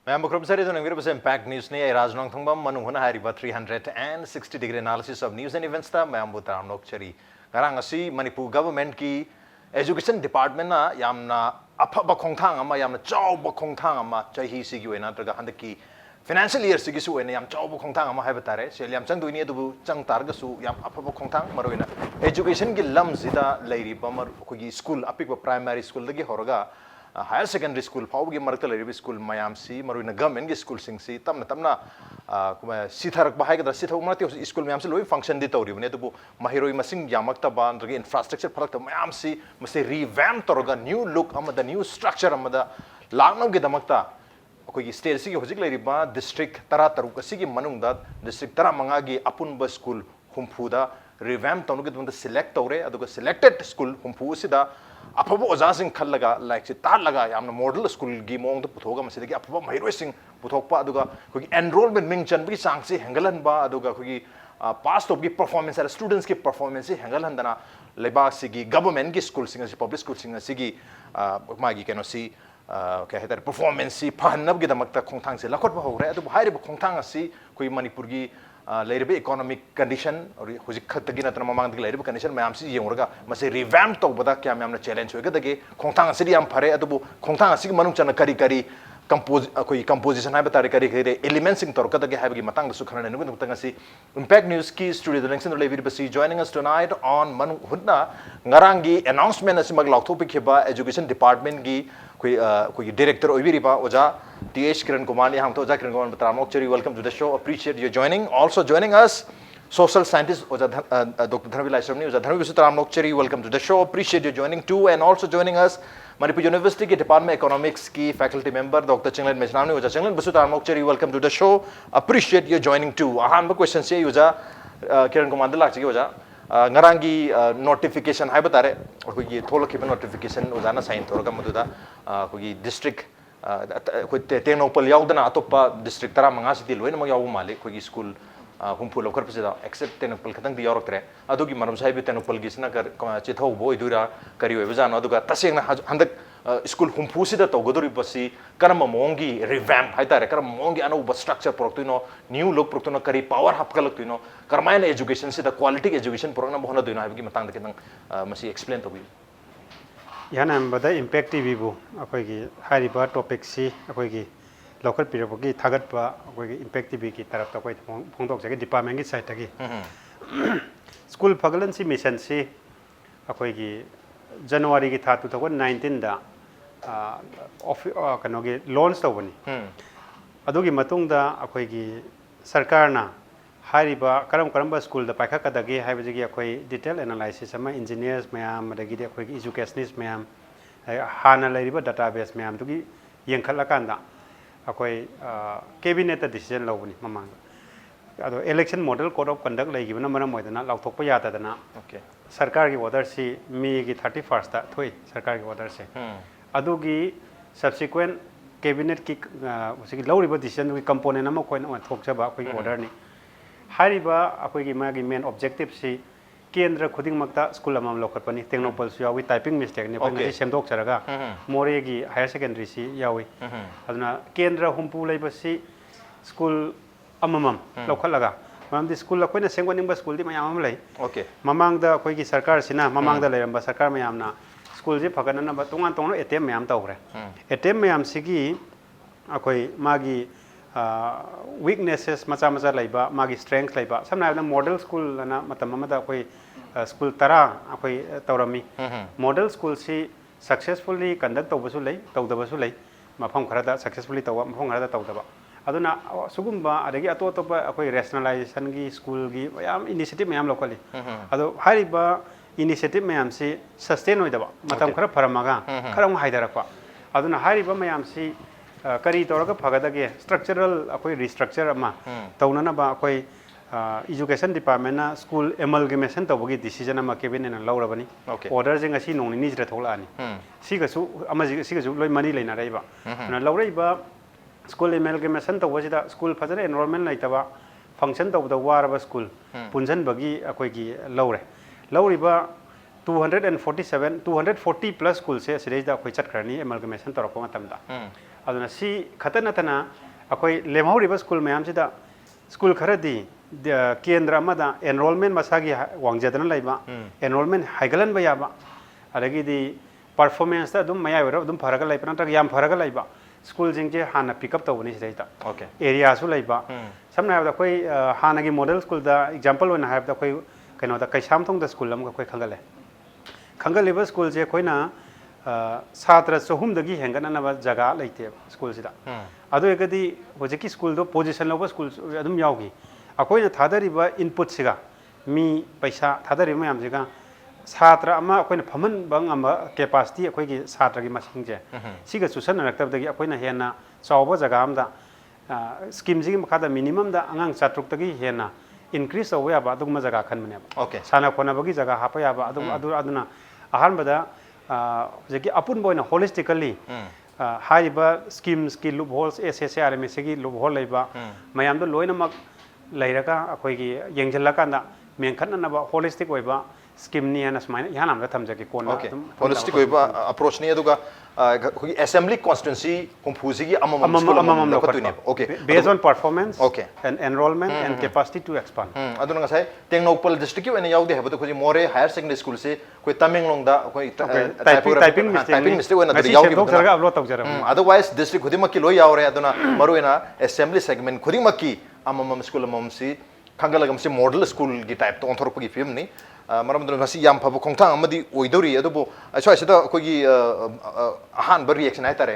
Ma'am, Impact News ni Raj Nongthombam Manung Hutna 360-degree analysis of news and events ta Ma'am Butram Lokchari. Ngarang asi Manipur government ki education department na yamna apha khongthang ama yamna chaw khongthang ama chahi sigi wena traga handaki financial year sigi su wena yam chaw khongthang ama hai batare sel yam chang duini du chang targa su yam apha khongthang maroina education gi lam zida leiri bamar ko school apik primary school dagi horoga higher secondary school फाउगी मरकल Larry school मयाम C मरुइना government की school सिंग सी तमना तमना सीथरक बाहाय गदा सीथौ मरते school मयाम से लोई function दि तौरिबने तबु महिरोई मसिंग यामकता बान रगे infrastructure फरक मयाम सी मसे रिवैम्प तौरगा न्यू लुक अमदा न्यू स्ट्रक्चर अमदा लांगनम के दमकता अखोगी स्टेट सी होजिक लेरिबा डिस्ट्रिक्ट तरा तरुक सी मनुंगदा डिस्ट्रिक्ट तरा मंगा की अपुनबा स्कूल हुमफुदा रिवैम्प तौनुगे दमदा सिलेक्ट तौरे अदुगा सिलेक्टेड स्कूल हुमफु सिदा अफब ओजासिंग खल्लगा लाइक से तालगा यामना मॉडल स्कूल की मोंग पुथोगा मसिदगी अफब महिरोइसिंग पुथोकपा अदुगा खुगी एनरोलमेंट मिंग चनबगी सांगसी हेंगलनबा अदुगा खुगी पास ऑफ की परफॉर्मेंस है स्टूडेंट्स की परफॉर्मेंस से हेंगलहंदना लेबा सिगी गवर्नमेंट की स्कूल सिंग से पब्लिक स्कूल सिंग सिगी मागी केनो सी क्या है परफॉर्मेंस सी फहनब की दमकता खोंथांग से लखोट होरे अदु हाइरिब खोंथांग असि खुई मणिपुर की लेरिबे इकोनॉमिक कंडीशन और हुजिक खतगी नतना ममांग लेरिबे कंडीशन मैम सी येंगरगा मसे रिवैम्प तौबदा क्या मैमना चैलेंज होगदगे खोंथांग असि याम फरे अदुबु खोंथांग असि मनुंग चना करी करी कंपोजिशन है बतारे करी करी एलिमेंट्स सिंग तौरकदगे हाबगी मतंग दसु खनने नुगु तंग असि इंपैक्ट न्यूज की स्टूडियो दलेंसन लेबिरबसी जॉइनिंग अस टुनाइट ऑन मनुंग हुतना ngaranggi announcement asi mag laukthopik khiba education department gi koi director oibiriba oja th Kirankumar ni hang to oja Kirankumar batramok cheri welcome to the show appreciate your joining also joining us social scientist oja Dr. Dhanabir Laishram ni oja Dhanabir batramok cheri welcome to the show appreciate your joining too and also joining us Manipur University ki department economics ki faculty member Dr. Chinglen Meisnam ni oja Chinglen batramok cheri welcome to the show appreciate your joining too ahan ba question se oja Kirankumar da lakchi oja ngarangi notification hai batare akogi tholokhiba notification ojana sign thorga maduda akogi district koi tenopal yaudana atopa district tara manga siti loina mag yawu male akogi school humpu lokar pasida except tenopal khatang di yauroktre adugi maram sai bi tenopal gi sina kar chithau boy dura kari oi bajana aduga tasengna handak school humpu sida tawgodori basi karama mongi revamp haitare karama mongi anu structure proktuino new look proktuino kari power hapkalaktuino karmaina education sida quality education program bahona doina habgi matang da kitang masi explain to bi yana bada impact tv bu akoi gi hariba topic si akoi gi local period gi thagat ba akoi gi impact tv ki taraf ta koi phongdok jage department gi side ta gi school phagalan si mission si akoi gi January ki tha 2019 da kanogi launch tawani adugi matung da akoi gi sarkar na hariba karam school da paikha kadagi haibagi akoi detail analysis ama engineers mayam adagi akoi gi educationists mayam hana lairiba database mayam tugi yengkhala kanda akoi cabinet da decision lawani mamang ado election model code of conduct laigibna maram moidana lauthokpa yata dana okay sarkar ki order si me ki 31st ta thoi sarkar ki order se adugi subsequent cabinet ki usi lawriba decision ki component ama koin ma thokjaba koi order ni hariba akoi gi magi main objective si kendra khuding makta school amam lokharpani technopal su yawi typing mistake ne pang semdok charaga more gi higher secondary si yawi aduna kendra humpu leiba si school amamam lokhalaga mamdi school la koina sengwaning ba school di mayam lei okay mamang da koi gi sarkar sina mamang da leiramba sarkar mayam na school je phagana na ba tongan tongno atm mayam tawre atm mayam sigi akoi magi weaknesses macha macha laiba magi strength laiba samna na model school na matam amada koi school tara akoi tawrami model school si successfully conduct tawbasu lei tawdabasu lei mafam khara da successfully tawba mafam khara da tawdaba aduna sugumba adagi ato topa akoi rationalization gi school gi yam initiative mayam locally ado hariba initiative mayam si sustain oidaba matam khara faramaga kharam haidarakwa aduna hariba mayam si kari toraga phagadage structural akoi restructure ama taunana ba akoi education department na school amalgamation tawagi decision ama cabinet na lawrabani order jeng asi nong ni jira tholani sigasu amaji sigasu loi mani leina raiba na lawraiba school amalgamation tawajida school fajana enrollment laitaba function tawda waraba school punjan bagi akoi gi lawre lawriba 240 plus school se series da akoi chatkrani amalgamation torako matamda aduna si khatana tana akoi lemhori ba school mayam sida school kharadi kendra amada enrollment masagi wangjadana laiba enrollment haigalan ba yaba adagi di performance ta dum maya wero dum faraga laiba natra yam faraga laiba school jingje hana pick up tawni sida okay area su laiba samna da koi hana gi model school da example one have da koi kaino da kaisam thong da school am koi khangale khangale school je koi na satra sohum dagi hengana na jaga leite school sida adu ekadi hojiki school do position loba school adum yawgi akoi na thadari ba input siga mi paisa thadari mayam siga satra ama akoi na phaman bang ama capacity akoi gi satra gi masing je siga susan raktab dagi akoi na hena chawba jaga amda scheme ji makada minimum da angang chatruk dagi hena increase awya ba adum jaga khan mane okay sana khona bagi jaga hapa ya ba aduna ahan bada jeki apun boina holistically haiba schemes ki loopholes SSR mesegi loophole laiba mayam do loina mak lairaka akoi gi yengjala kana menkhanna na ba holistic oiba scheme ni ana smaina yanam da thamjaki kona okay holistic oiba approach ni aduga khoi assembly constituency humpusi gi amam school lokatune okay based on performance okay and enrollment and capacity to expand aduna ngasai tengnopal district ki ene yaude habatu khoi more higher secondary school se khoi tamenglong da khoi typing mistake ona da yaugi upload tawjara otherwise district khudima ki loi yaure aduna maruena assembly segment khudima ki amam school amam si khangalagam si model school gi type to onthorp gi film ni maram dun ngasi yam phabu khongthang amadi oidori adubo asoi sida khogi ahan bar reaction ai tare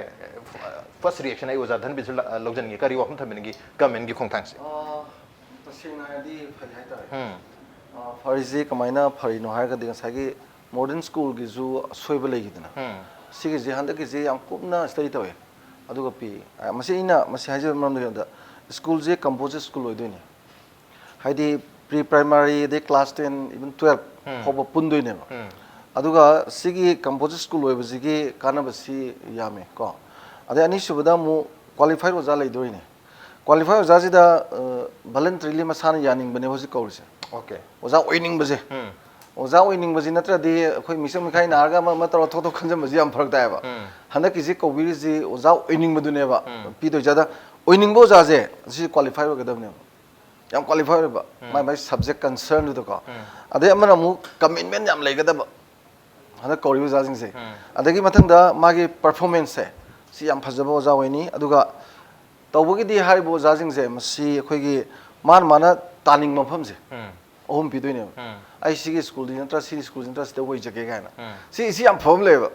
first reaction ai oza dhan bisul logjan gi kari wahum thamin gi government gi khongthang se tasing na di phari hai tare farisi kamaina phari no har ga ding sagi modern school gi ju soiba legi dina sigi je handa gi je yam kupna study tawe aduga pi masi ina masi haje maram da school je composite school oidoi ni haidi pre primary de class 10 even 12 hoba pundoi ne aduga sigi composite school oiba sigi kanaba si yame ko ade ani subada mu qualified oja leidoi ne qualified oja sida voluntarily masana yaning bane hoji kawrise okay oja oining baje oja oining baje natra de khoi misam khai narga ma taro thok khanjam baje am farak dai ba handa kisi kawiri ji oja oining badune ba pi do jada oining bo ja je si qualified ogadam ne yam qualified ba my subject concern to ko ade amana mu commitment yam legadaba hana kawri ba jing se adagi mathang da magi performance se si yam phajaba oja hoini aduga tawbagi di haribo jing se masi khoi gi mana taning mafam se ohum pi doine ai sigi school din tra si school din tra sta woi jage ga na si yam phom leba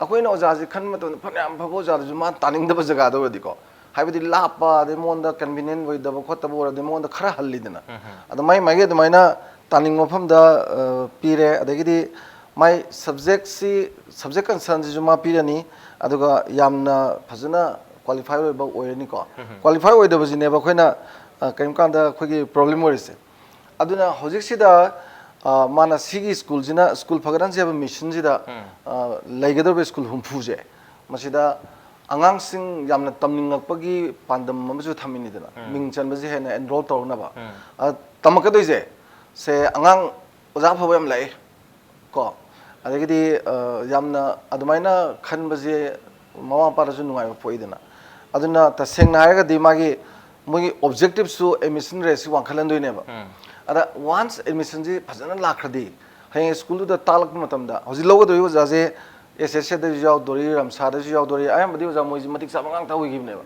akoi na oja ji khan ma to phanyam phabo ja ju ma taning da ba jaga do di ko haibadi lapa de monda convenient way da khota bo de monda khara halli dina ada mai mage de maina taning mofam da pire adagi di mai subject concern ji ma pire ni aduga yamna phajana qualify way ba oirani ko qualify way da bajine ba khoina kaim kan da khogi problem orise aduna hojik sida mana sigi school jina school phagaran je ba mission jida laigador be school humpu je masida angang sing yamna tamningakpagi pandam amaju thamini dana ming chanbaji hena enroll tawna ba tamaka doije se angang oja phabo yam lai ko adagidi yamna adumaina khanbaji mama paraju nungai phoi dana aduna tasengna haiga di magi mogi objective su admission rate wangkhalan doine ba ada once admission ji phajana lakhadi hay school da talak matamda hoji logo doyo jaje SSC da jaw dori ramsa da jaw dori ayam badi oja moji matik sabangang tawi gibne ba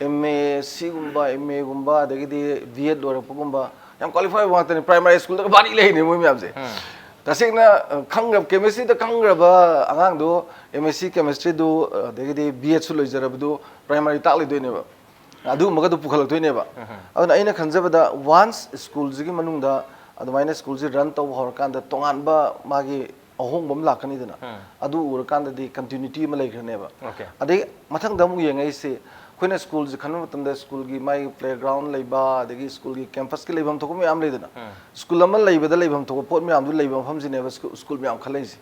MSc gumba MA gumba adagidi B.Ed dora pugumba yam qualify wa tani primary school da bani lei ne moi myam je tasengna khangrab chemistry da khangraba angang do MSc chemistry do adagidi B.Ed su loijarab do primary takli doine ba adu maga do pukhalak doine ba aduna aina khanjabada once school jigi manung da adumaina school ji run taw hor kan da tongan ba magi ahong bam lakani dana adu ur kan da di continuity ma laikhrane ba ade mathang da mu yengai se khoina school ji khanma tam da school gi mai playground leiba adagi school gi campus ki leibam thokum yam leidana school amal leiba da leibam thok pot me am du leibam pham jine ba school me am khalai ji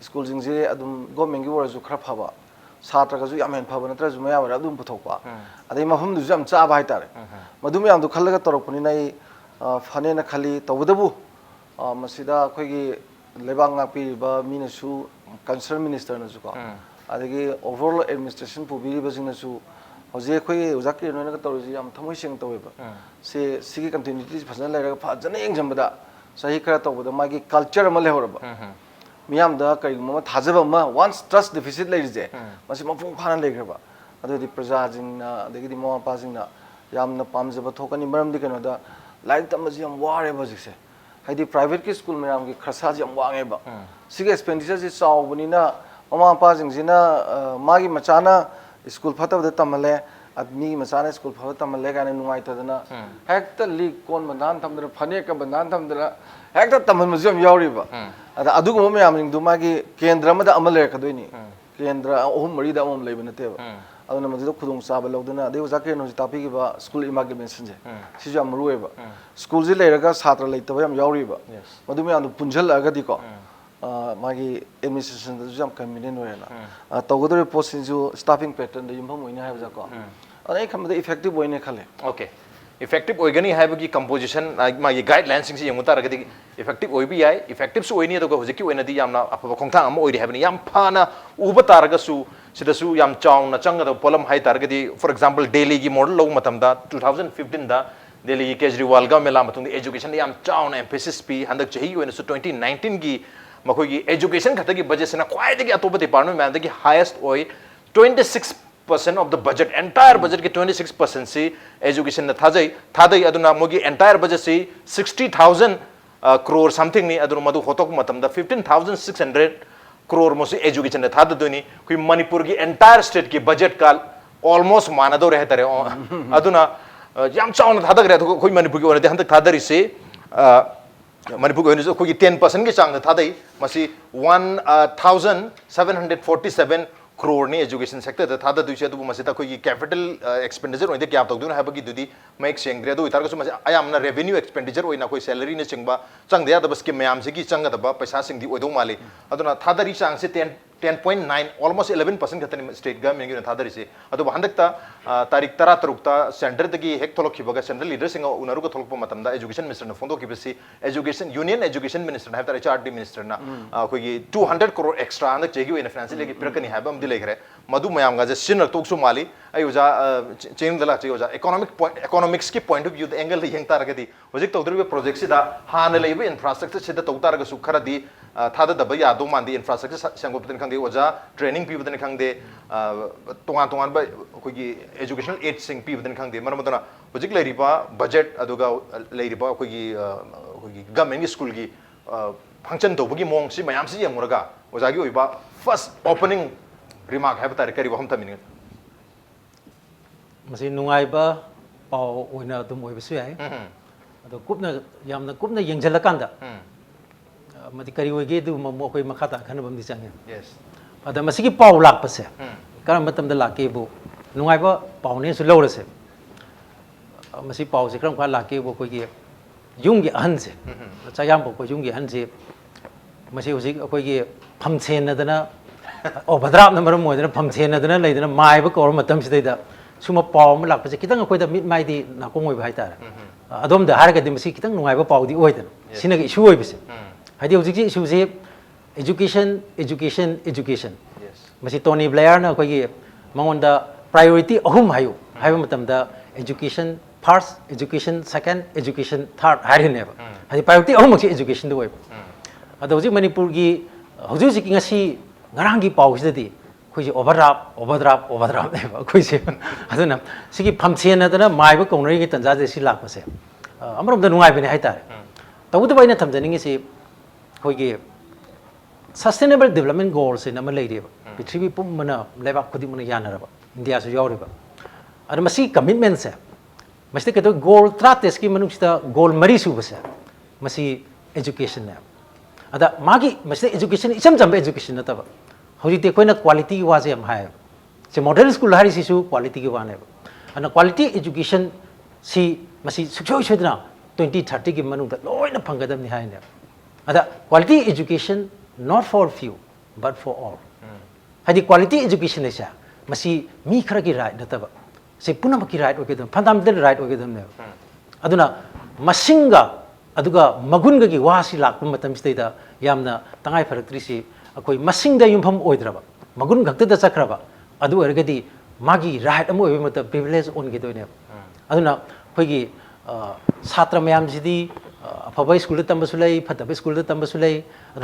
school jing je adum government gi wara ju khara phaba satra ga ju yam hen phaba natra ju maya wara adum puthokpa ade mafam du jam cha bai tare madum yam du khallaga torokpani nai phane na khali tawdabu masida khoi gi lebang nga pi ba minasu concern minister na ju ko adagi overall administration pubiribasingnasu hoje khoi ujaki noina ka tawri yam thamoi sing taweba se sigi continuity phajana lairaga phajana engjambada sahi kara tawbada magi culture ma lehoraba miyam da kari ma thajaba ma once trust deficit lairije masi mapung phana legraba adodi praja jingna adagi di mama pa jingna yamna pamjaba thokani maram di kano da laik tamaji yam ware ba jikse haidi private ki school mayam ki kharsa ji yam wange ba sigi expenditure ji chawbani na mama pa jingjina magi machana school phatabda tamale admi machana school phatabda tamale kana nungai tadana hekta leak kon bandan thamdra phane ka bandan thamdra hekta tamal museum yauri ba ada adu ko mayam ning du magi kendra ma da amal le kadoini kendra ohum mari da amam leibana te ba aduna madu khudung saba loduna de uzake no tapi ki ba school immigration je si jam ruwe ba school ji leiraga satra leitaba yam yauri ba madu me anu punjal aga di ko magi administration da jam convenient hoyala tawgodore post ju staffing pattern da yumpham oina ha ko anai khamda effective oine khale okay effective oigani haibagi composition magi guidelines sing si yamuta ragadi effective oibi ai effective su oini to hojiki oina di yamna apaba khongthang am oiri habani yam phana uba taraga su sidasu yam chaung na changa da polam hai targadi for example Delhi gi model lo matamda 2015 da Delhi gi Kejriwal ga mela matung education yam chaung emphasis pi handak chahi oina su 2019 gi makoi gi education khatagi budget sena kwai dagi atoba department man dagi highest oi 26% of the budget entire budget ki 26% si education na thadai aduna mogi entire budget si 60,000 crore something ni aduna madu hotok matamda 15,600 crore mo si education na thadaduni koi Manipur ki entire state ki budget ka almost manado rehta re aduna yam chaun thadag re koi Manipur ki onade handak thadari se Manipur ko ko 10% ki chang thadai masi 1,747 crore ni education sector da thada duise du masita ko capital expenditure oide kya tok dun habagi dudi maik sengre do itar ko mas ayam na revenue expenditure oina koi salary ne chingba chang da da bas ki mayam se ki chang da ba paisa sing di oido mali aduna thada ri chang se 10.9 almost 11% khatani state government gi thada ri se adu handak ta tarik tara tarukta center dagi hek tholok khibaga central leader singa unaru ko tholok matam da education minister na fondo ki besi education union education minister na ha HRD minister na ko gi 200 crore extra handak chegi oina financial gi pirakani habam di legre madu mayam ga je sin tok su mali ai uja chain dala che uja economics ki point of view the angle yeng tar ga di hojik tawdri project sida han leiba infrastructure sida tawtar ga su khara di thada da ba ya do man di infrastructure sangopten khang de oja training pi bden khang de tongan ba ko gi educational aid sing pi bden khang de maramodana hojik leiri ba budget aduga leiri ba ko gi government school gi function to bugi mong si mayam si yenguraga oja gi oiba first opening remark have tar kari waham tamin masi nungai ba pau oina dum oi besu ai ado kupna yamna kupna yengjalakanda mati kari oi ge du mo koi makhata khanabam di chang yes ada masi ki pau lak pase karam matam da lak ke bu nungai ba pau ne su lo rase masi pau se kram kha lak ke bu koi ge yung ge an se chayam bu ko yung ge an se masi usi koi ge pham chen na dana overdraft na maram moidana pham chen na dana leidana mai ba ko matam sidai da suma pau ma lak pase kitang koi da mit mai di na ko ngoi ba hai tar adom da har ga di masi kitang nungai ba pau di oi dan sina ge issue oi bise hadi ujik ji issue se education yes masi Tony Blair na ko gi mangonda priority ahum hayu haiba matam da education first education second education third hari ne ba hadi priority ahum ki education do oi ado ujik Manipur gi hujik ki ngasi ngarang gi pau sidadi khoi ji overdraft ne ba khoi se aduna sigi phamchen na da mai ba kongnari gi tanja je si lak pase amarom da nungai bene hai tar tawudu baina thamjani si khoi gi sustainable development goals in ama leire prithvi pum mana leba khudi mana yanara ba India su yawre ba ada masi commitment se masti ke to goal trates ki manuk sta goal mari su ba se masi education ne ada magi masti education isam jambe education na ta ba hoji te koina quality ki wa se am hai se model school hari si su quality ki wa ne ba ana quality education si masi suksoi chedna 2030 ki manuk da loina phangadam ni hai ne ada quality education not for few but for all hadi quality education is masi mi khara ki right nataba se punam ki right ogedam fundamental right ogedam ne aduna masinga aduga magunga gi wasi lak matam state da yamna tangai farakri si akoi masingda yumpham oidraba magun gakta da sakraba adu ergadi magi right amu ebe mata privilege on ge doine aduna khoigi satra mayam sidi afaba school da tamba sulai fataba school da tamba sulai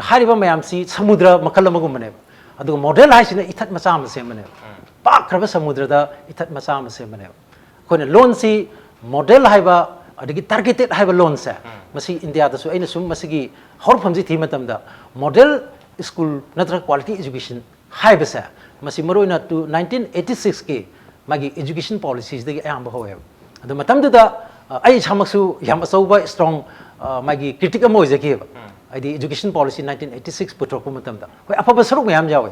hariba mayam si samudra makal amagum mane adu model hai sina ithat macha am se mane pak kraba samudra da ithat macha am se mane khone loan si model haiba adigi targeted haiba loan sa masi india da su aina sum masigi horpham ji thi matam da model school natra quality education haiba sa masi maroina to 1986 ke magi education policies de ayamba hoye adu matam da ai chamaksu yam asauba strong magi critical mo je ke adi education policy 1986 putok matam da hoi apa basaruk mayam jawe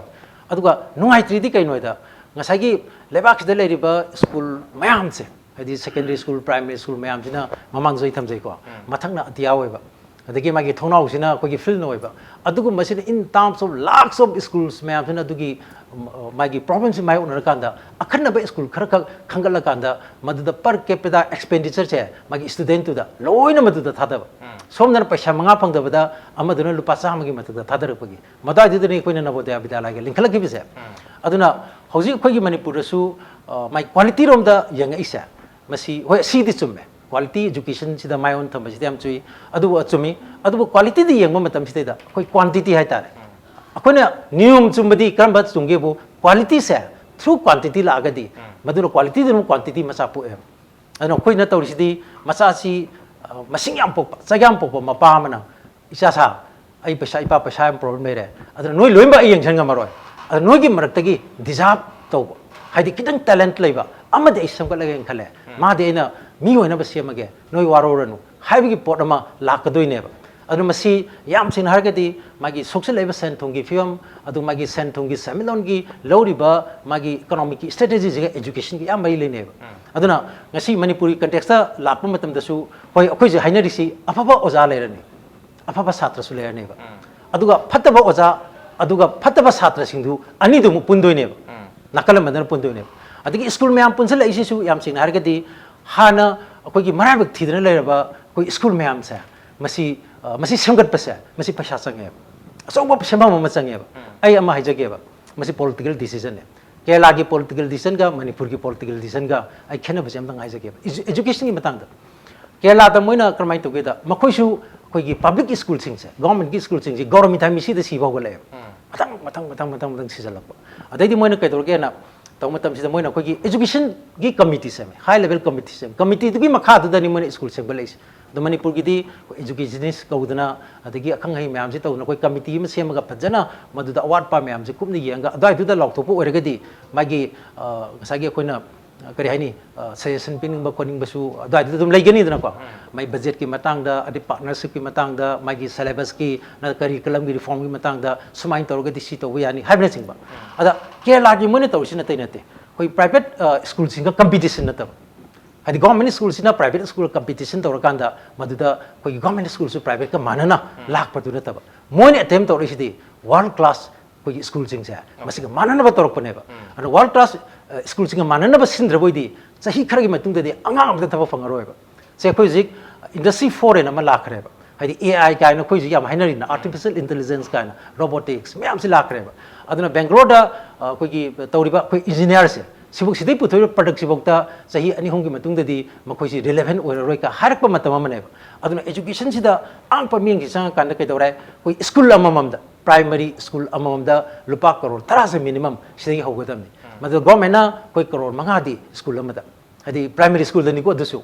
aduga nungai tri di kai noida ngasagi lebak de leriba school mayam se adi secondary school primary school mayam jina mamang joi tham jai ko mathangna atiyawe ba adagi magi thonau sina ko gi fil noi ba adugu masin in terms of lakhs of schools mayam jina adugi magi problems mai unar kanda akhanna ba school khara khangala kanda maduda per capita expenditure che magi student tu da loina maduda thada ba somna paisa manga phang da bada amaduna lupa sa magi maduda thadar pagi mada didani koina naboda bidala ge linkhala ki bise aduna hoji khoi gi manipur su mai quality rom da yang isa masi hoi si di chumme quality education sida mai on thamba sidam chui adu achumi adu quality di yang matam sida koi quantity hai tare akoina niyum chumbadi kamba chungge bu quality se through quantity la agadi maduna quality dinu quantity masa pu em ano koi na tawri sidi masa si masing yam pok sagam pok mapa mana isa sa ai pesa ipa pesa problem mere aduna noi loimba ai yang changa maroi adu noi gi maraktagi deserve to haidi kitang talent leiba amade isam ka lageng khale ma de na mi hoina ba semage noi waroranu haibigi pot ama lakadoi ba adu masi yam sin hargadi magi social level sen thongi film adu magi sen thongi seminal gi loriba magi economic strategy je education gi yam mai lene ba aduna ngasi manipuri context ta lappa matam da su hoi akoi je haina risi afaba oza lerani afaba satra su lerani ba aduga phataba oza aduga phataba satra singdu ani du pundoi ne ba nakala madan pundoi ne adigi school me am punsal isi su yam sin hargadi hana akoi gi marabak thidna leraba koi school me am sa masi masi semgat pasa masi pasha sange so ba sema ma sange ba ai ama hajage ba masi political decision ne kerala gi political decision ga manipur gi political decision ga ai khena ba sem dang hajage ba education gi matang da kerala da moina kramai to ge da makoi su koi gi public school sing se government gi school sing ji government time si da si ba gole matang si jalak ba adai di moina kai to ge na to matam si da moina koi gi education gi committee se high level committee se committee gi makha da ni moina school se ba leis the Manipur gidi educationist kaudana adagi akhang hai mayam si tawna koi committee ma semaga phajana maduda award pa mayam si kupni yenga adai duda loktopu oiragadi magi sagi koina kari haini suggestion pining ba koning basu adai duda dum laigani dana ko mai budget ki matang da adi partnership ki matang da magi syllabus ki na curriculum ki reform ki matang da sumain tawragadi si to yani haibna singba ada kerala gi mone tawsina tainate koi private school singa competition na taw hadi government school sina private school competition to rakanda maduda koi government school su private ka manana lak patuna taba moine attempt to risi world class koi school sing sa masiga manana ba torok pane ba and world class school sing manana ba sindra boidi sahi kharagi matung de anga ba taba fangaroi ba se koi jik industry 4 en ama lak re ba hadi ai ka na koi jik am hainari na artificial intelligence ka na robotics mayam si lak re ba aduna bangalore da koi gi tawriba koi engineer se sibuk sidai puthoi product sibokta sahi ani hong gi matung dadi makoi si relevant oiroi ka harak pa matama mane aduna education sida ang paming gi sang kan kai dore koi school amamam da primary school amamam da lupa crore tara se minimum sidai hogadam ni madu government na koi crore manga di school amada hadi primary school dani ko dusu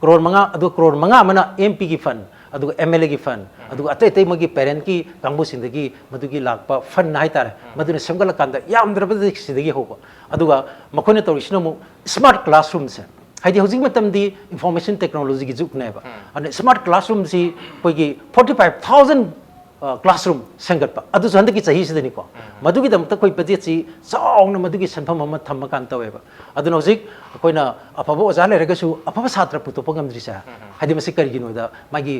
crore manga adu crore manga mana mp gi fund adu mla gi fund adu atai tai magi parent ki kangbu sindagi madu gi lakpa fund nai tare madu ne semgal kanda yam drabadi sidagi hoba aduga makone torisino mu smart classroom se haidi hojing matam di information technology gi juk neba and smart classroom si koi gi 45000 classroom sangat pa adu so handaki chahi sidani ko madugi dam ta koi budget si song na madugi sanpham ama thamma kan taweba adu hojik koina afaba oja le rega su afaba satra puto pangam drisa haidi masi kari gino da magi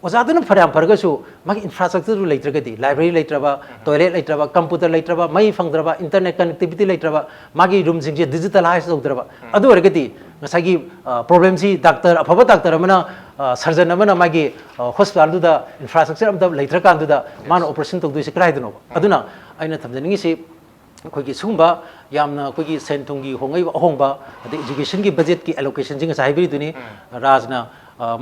oja dun pharam pharga su magi infrastructure leitragadi library leitraba toilet leitraba computer leitraba mai phangdraba internet connectivity leitraba magi room sing digitalize tawdraba adu regadi ngasagi problem si doctor afaba doctor amana surgeon amana magi hospital du da infrastructure am da leitra kan du da man operation to du se krai dino aduna aina thamjani si ꯑꯩꯈꯣꯏꯒꯤ ꯁꯤꯒꯨꯝꯕ ꯌꯥꯝꯅ ꯑꯩꯈꯣꯏꯒꯤ ꯁꯦꯟ ꯊꯨꯝꯒꯤ ꯍꯣꯡꯉꯛꯏꯕ ꯑꯍꯣꯡꯕ ꯑꯗꯩ ꯏꯖꯨꯀꯦꯁꯟꯒꯤ ꯕꯖꯦꯠꯀꯤ ꯑꯦꯂꯣꯀꯦꯁꯟꯁꯤ ꯉꯁꯥꯏ ꯍꯥꯏꯕꯤꯔꯤꯗꯨꯅꯤ ꯔꯥꯖꯅ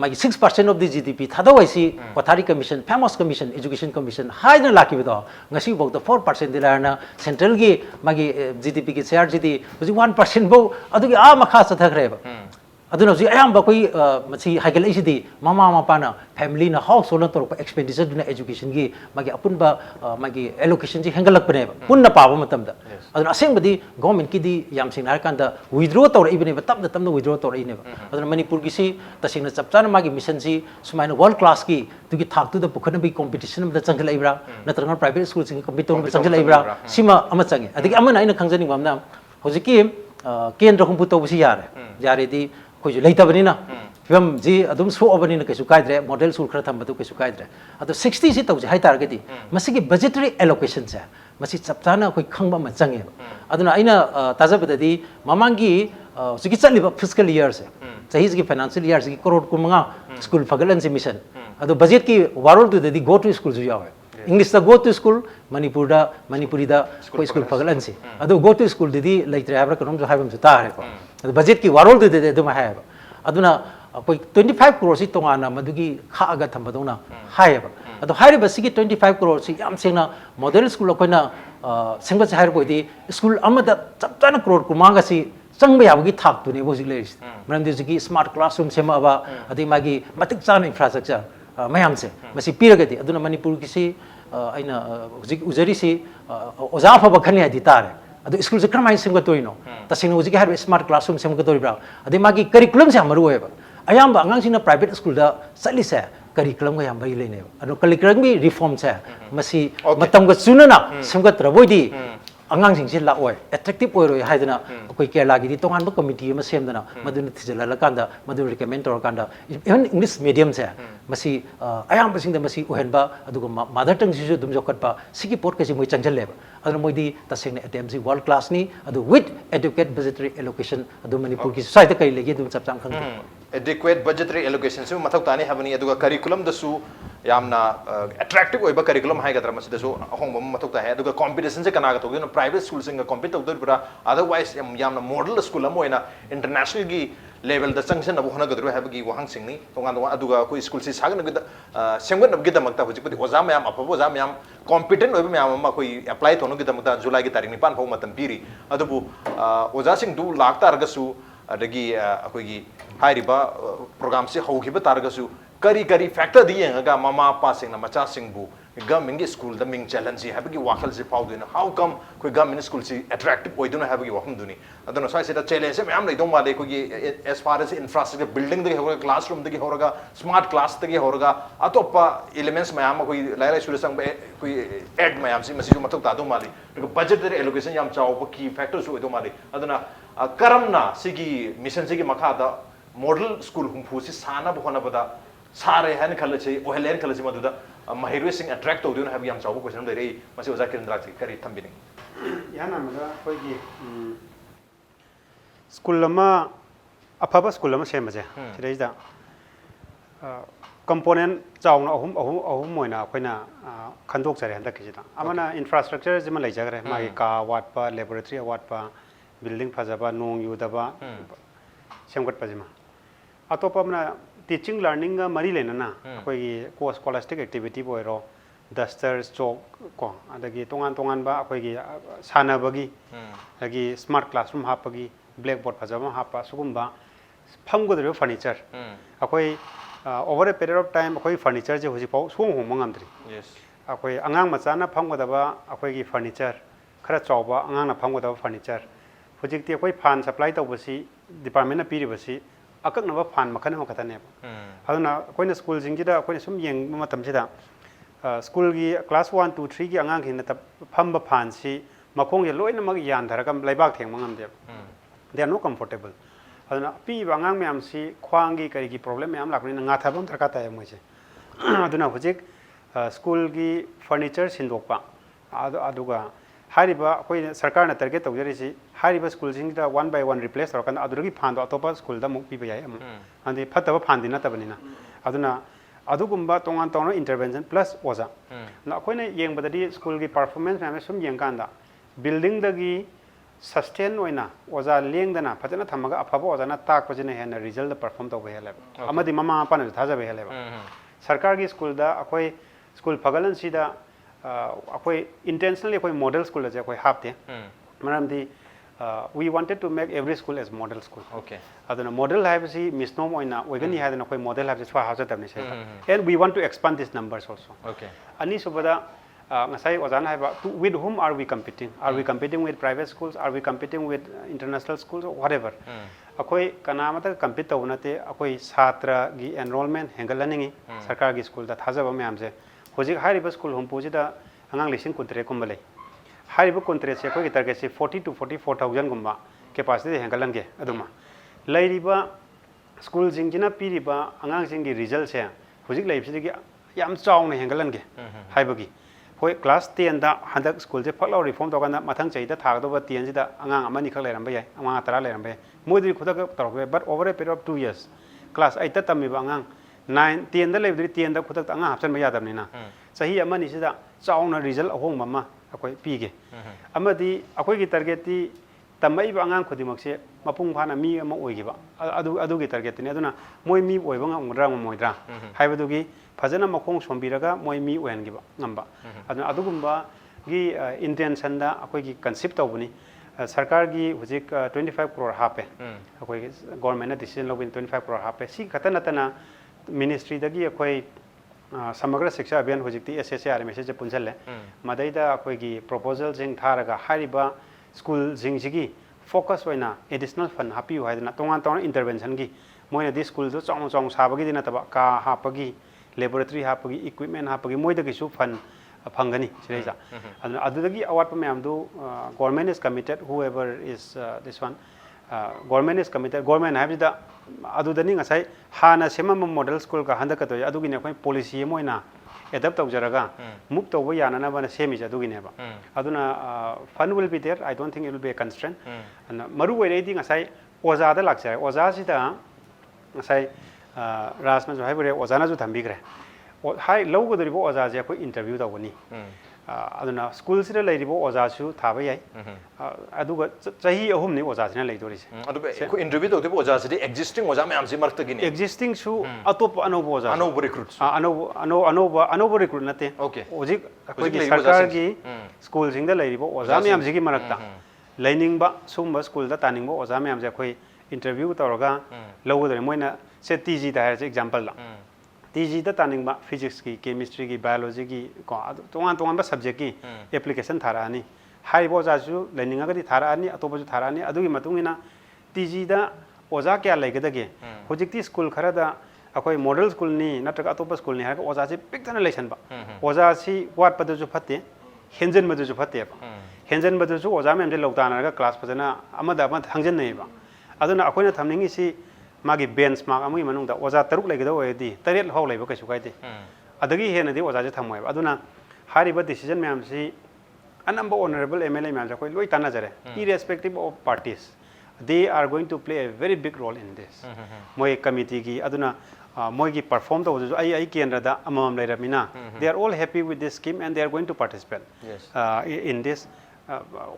ꯃꯥꯒꯤ 6% of the GDP ꯊꯥꯗꯧꯏꯁꯤ ꯀꯣꯊꯥꯔꯤ ꯀꯃꯤꯁꯟ ꯐꯦꯃꯁ ꯀꯃꯤꯁꯟ ꯏꯖꯨꯀꯦꯁꯟ ꯀꯃꯤꯁꯟ ꯍꯥꯏꯗꯅ ꯂꯥꯛꯈꯤꯕꯗꯣ ꯉꯁꯤꯐꯥꯎꯗ 4% ꯗꯤ ꯂꯥꯏꯔꯅ ꯁꯦꯟꯇ꯭ꯔꯦꯜꯒꯤ ꯃꯥꯒꯤ GDPꯒꯤ ꯁꯦꯌꯔꯁꯤꯗꯤ ꯍꯧꯖꯤꯛ 1% ꯐꯥꯎ ꯑꯗꯨꯒꯤ ꯃꯈꯥ ꯆꯠꯊꯈ꯭ꯔꯦꯕ aduna ji ayam ba koi machi haigal isidi mama mapana family na household na torpa expenditure duna education gi magi apun ba magi allocation ji hengalak bane punna paba matam da aduna aseng badi government ki di yam sing har kan da withdraw tor ibne ba tab da tam withdraw tor ine ba aduna manipur gi si tasing na chapchana magi mission ji sumaina world class ki tu gi thak tu da pukhana bi competition da changal ibra natranga private school sing competition ba changal ibra sima ama changi adigi ama na ina khangjani bamna hojiki kendra humpu to busi yare yare di कोई लेता बनी ना film जी अदुम सो अबनी ना कैसु कायद्रे model school खरा थम बतु कैसु कायद्रे अदो 60 से तौजे हाय target मसी की बजटरी एलोकेशन से मसी चपताना कोई खंगबा म चंगे अदुना आइना ताजबददी ममांगी सिकी चलिबा फिस्कल ईयर से सही की फाइनेंशियल ईयर से करोड़ कुमंगा स्कूल फगलन से मिशन अदो बजट की वारोल दु ददी गो टू स्कूल जो यावे इंग्लिश दा गो टू स्कूल मणिपुर दा मणिपुरी दा कोई स्कूल फगलन से अदो गो टू स्कूल ददी लेत्रे हाबरा कनम जो हाबम जो तारे को अदो बजट की वारोल दु ददी दुमा हाय aduna koi 25 crore si tongana madugi kha aga thambadona haiba ado hairiba sigi 25 crore si yam sengna model school koina sengba hair boidi school amada chaptana crore kumanga si changba yabagi thak tuni boji leris maram digi smart classroom sema aba adi magi matik chana infrastructure mayam se masi piragadi aduna manipur ki si aina ujari si oza fa ba khani adi tare ado school se kramai sem ga toino tasing uji har smart classroom sem ga tori bra ade magi curriculum se amaru hoeba ayam ba angang sina private school da sali se curriculum ga yam bai lene ado curriculum bi reform se masi matam ga sunana sem ga traboi di angang sing se la oi attractive oi roi haidana koi kerala gi di tongan ba committee ma sem dana madun thijala la kanda madun recommend tor kanda even english medium se masi ayam ba sing da masi ohen ba adu mother tongue si dum jokat ba sigi port ka si moi changjal le aduna moi di taseng ne attempt si world class ni adu with adequate budgetary allocation adu manipur ki society kai legi dum chapchang khang adequate budgetary allocation su mathok tani habani aduga curriculum da su yamna attractive oiba curriculum hai gadra masida su ahong mathok ta hai aduga competition se kana ga to no private school sing compete to bra otherwise yamna model school am oina international gi level da sanction abu hona gadru habagi wahang sing ni tongan aduga ko school si sagna gida semgan ab gida makta hojik pati oza mayam apabu oza mayam competent oiba mayam ma koi apply tono gida makta july gi tarik ni pan phau matam piri adubu oza sing du lakta argasu adagi akoi gi hairiba program se hogiba targasu kari kari factor di yenga mama passing na macha sing bu government school the ming challenge habagi wakal se pau dina how come koi government school si attractive oi duna habagi wakum duni aduna sai se da challenge me am lai dong wale ko as far as infrastructure building de hoga classroom de hoga smart class de hoga atopa elements me am koi lai lai sura sang koi add me am si masi mathok ta do mali budgetary allocation yam chao ba key factors oi do mali aduna karamna sigi mission sigi makha da model school hum phu si sana bhona bada sare han khala chei ohlen khala chima duda mahirwe sing attract to dun have yam chaw question dai rei masi oza kirindra chi kari thambini yana mada koi gi school lama afaba school lama sem je thirei da component chawna ahum moina koina khandok chare handa kiji da amana infrastructure jima lai jagre magi ka wat pa laboratory wat pa building phajaba nong yudaba semgat pa jima atopa amna teaching learning ga mari lena na koi ko scholastic activity boiro dusters chalk ko adagi tongan ba koi gi sana bagi agi smart classroom hapagi blackboard phajama hapa sugumba phamgodro furniture akoi over a period of time akoi furniture je hoji pau song hong mangamdri yes akoi angang macha na phamgodaba akoi gi furniture khara chawba angang na phamgodaba furniture hojikti akoi fan supply tawbasi department na piri basi akak na fan makhan ma khatane aduna koina school jingida koina sum yeng matam sida school gi class 1 2 3 gi angang hin ta phamba fan si makong ye loina mag yan dhara kam laibak theng mangam de they are no comfortable aduna pi bangang myam si khwang gi kari gi problem myam lakni nga thabam thaka ta mo je aduna hojik school gi furniture sindokpa aduga hariba koi sarkar na target tawjari si hariba school jingda one by one replace or kan aduragi phando atopa school da muk pi ba yai andi phataba phandi na tabanina aduna adugumba tongan tongno intervention plus oza na koina yeng badadi school gi performance na sum yeng kanda building dagi sustain oina oza lengdana phajana thamaga afaba ozana takpajina hena result da perform to behele amadi mama apa na thaja behele sarkar gi school da akoi school phagalan sida akoi intentionally akoi model school da akoi hapte maram di we wanted to make every school as model school okay aduna model habsi misnom oina oigani hadana akoi model habsi swa haja tabni sai and we want to expand these numbers also okay ani subada ngasai ozana haiba with whom are we competing? Are we competing with private schools? Are we competing with international schools or whatever? Akoi kanamata compete tawunate akoi satra gi enrollment hengalanini sarkar gi school da thajaba myamse hojik hariba school humpuji da angang lising kuntre kumbale hariba kuntre se akoi gi target se 40 to 44,000 gumba capacity hengalange aduma lairiba school jingina piriba angang jingi result se hojik laibsi gi yam chawna hengalange haibagi hoi class 10 da handak school je phaklo reform to kana mathang chai da thag do ba 10 ji da angang amani khak leram ba yai anga tara leram ba moi khudak tor but over a period of 2 years class 8 ta tammi ba angang 9 10 da leibri 10 da khudak anga hapsan ba yadam ni na sahi amani sida chauna result ahong mama akoi pige amadi akoi gi target ti tamai ba angang khudimak se mapung phana mi ama oigiba adu gi target ni aduna moi mi oiba nga ngra moidra haibadu gi fazana makong sombiraga moi mi oengiba ngamba aduna adugumba gi intention da akoi gi concept tawbuni sarkar gi hujik 25 crore hape akoi government na decision lobin 25 crore hape si khatana tana ministry dagi akoi samagra shiksha abhiyan hujikti SSR message punjal le madaida akoi gi proposal jing tharaga hariba school jing jigi focus oina additional fund happy haidna tongan tongan intervention gi moina this school jo chong chong sabagi dina taba ka hapagi laboratory hapagi equipment hapagi moida gi su fund phangani sireja adudagi award pa mayam do government is committed whoever is this one government is committed government habida adudani ngasai hana sema model school ka handa ka to adugi ne khoi policy moina adapt tawjaraga move tawba yana na bana semi adugi ne ba aduna fund will be there I don't think it will be a constraint and maru wei di ngasai oza da laksa oza sida ngasai Raj na jo haibure oza na jo thambi gre hai logo doribo oza je khoi interview tawani aduna school sira leiribo oza su thaba yai aduga chahi ahum ni oza sina leidori se aduba ko interview to tebo oza se existing oza me amsi marta gini existing su atop anobo oza anobo recruits anobo recruit nate okay hojik akoi gi sarkar gi school sing da leiribo oza me amsi gi marakta leining ba sumba school da taning bo oza me amse khoi interview tawraga logo dori moina se TG da har example la TG da taning ba physics ki chemistry ki biology ki ko tongan tongan ba subject ki application thara ani hai bo ja su learning ga di thara ani atoba ju thara ani adu gi matung ina TG da oza kya lai ga dage hojik ti school khara da akoi model school ni natak atoba school ni ha oza si pik thana lesson ba oza si wat pa ju phatte henjen ma ju phatte ba henjen ba ju oza mem je lawtana ga class phajana amada ma hangjen nei ba aduna akoina thamningi si magi benchmark amui manung da oza taruk legida oedi tarel hau leiba kaisu kaide adagi hena di oza je thamoi aduna hariba decision myam si anamba honorable MLA myam ja koi loi tana jare irrespective of parties they are going to play a very big role in this moi committee gi aduna moi gi perform to ai kendra da amam leiramina they are all happy with this scheme and they are going to participate in this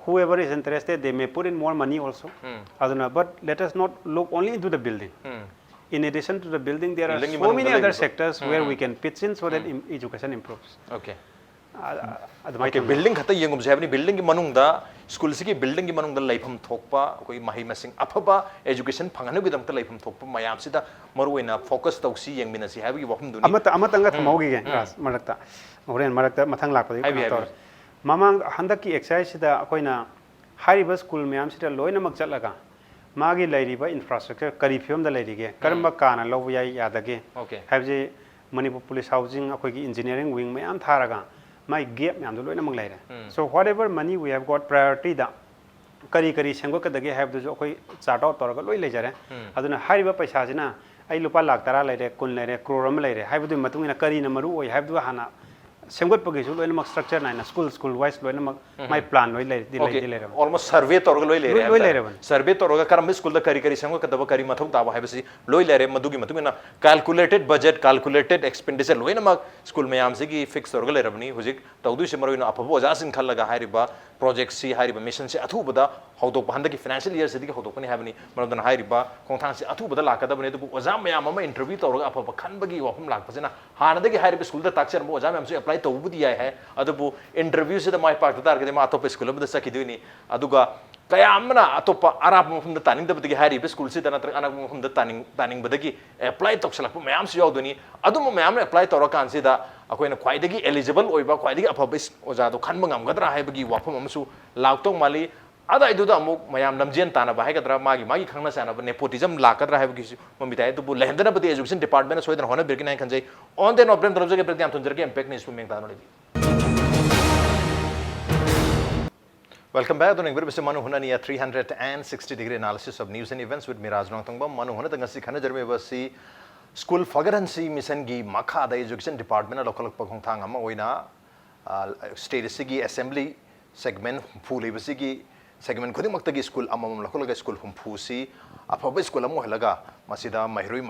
whoever is interested they may put in more money also aduna but let us not look only into the building in addition to the building there are so many other sectors where we can pitch in so that education improves okay okay building khata yengum jabni building gi manung da school si gi building gi manung da laifam thokpa koi mahi masing aphaba education phanganu gi damta laifam thokpa mayam sida maruina focus tausi yengmina si habi wahum duni amata nga thamaugi ge marakta horen marakta mathang lakpa mamang handak ki exercise sida akoina hariba school myam sida loina mak chatlaga magi lairiba infrastructure kari film da lairige karamba kana lobu yai yadage okay habje Manipur police housing akoi gi engineering wing myam tharaga my gap myam do loina mak laire so whatever money we have got priority da kari sengko ka dage have do akoi chart out toraga loi leijare aduna hariba paisa sina ai lupa lakh tara laire kun laire crore am laire haibdu matungina kari na maru oi haibdu hana सेमगटपगिसु लोइनमक structure नाइना school wise लोइनमक my plan लोइ ले almost survey torga loi Loi lere lere survey torga karam school da kari sengo kadaba kari mathok taba haibasi loi lere madugi matungina calculated budget calculated expenditure loinamak school mayam sigi fix torga lere bani hujik tawdu se maroina apabo oja sin khallaga hairiba project si hairiba mission se athubada hawdok handa ki financial year se digi hawdok pani habani marodana hairiba kongthang se athubada lakadabani du oja mayam ama interview torga apaba khanbagi wafum lakpasena hana dagi hairiba school da takcher mo oja mayam se apply tawbudi ai hai adabu interview se da mai pak tar ke ma atop school da sakiduni aduga kaya amna atopa arab mo funda taning da bagi hari be school se da natra anak mo funda taning badagi apply tok salak mayam se yoduni adu mo mayam apply tor kan se da akoina khwai dagi eligible oiba khwai dagi aphabis oja do khan bangam gadra hai bagi wafam amsu laktong mali ada idu da amuk mayam lamjen tana ba hai gadra magi khangna sana ba nepotism lakadra hai bagi mamitai tu bu lehendana bati education department soidan hona birkin hai khanjai on the no brand drobje ke prati am thunjar ke impact ni swimming ta no lebi. Welcome back to Mr. Manung Hutna 360-degree analysis of news and events with me Raj Nongthombam. Manung Hutna ngasi khana jarme basi school fagaransi mission gi makha da education department local pakong thang ama oina state sigi assembly segment phuli basi gi segment khuding makta gi school amam local school hum phusi afaba school amu halaga masida mahirui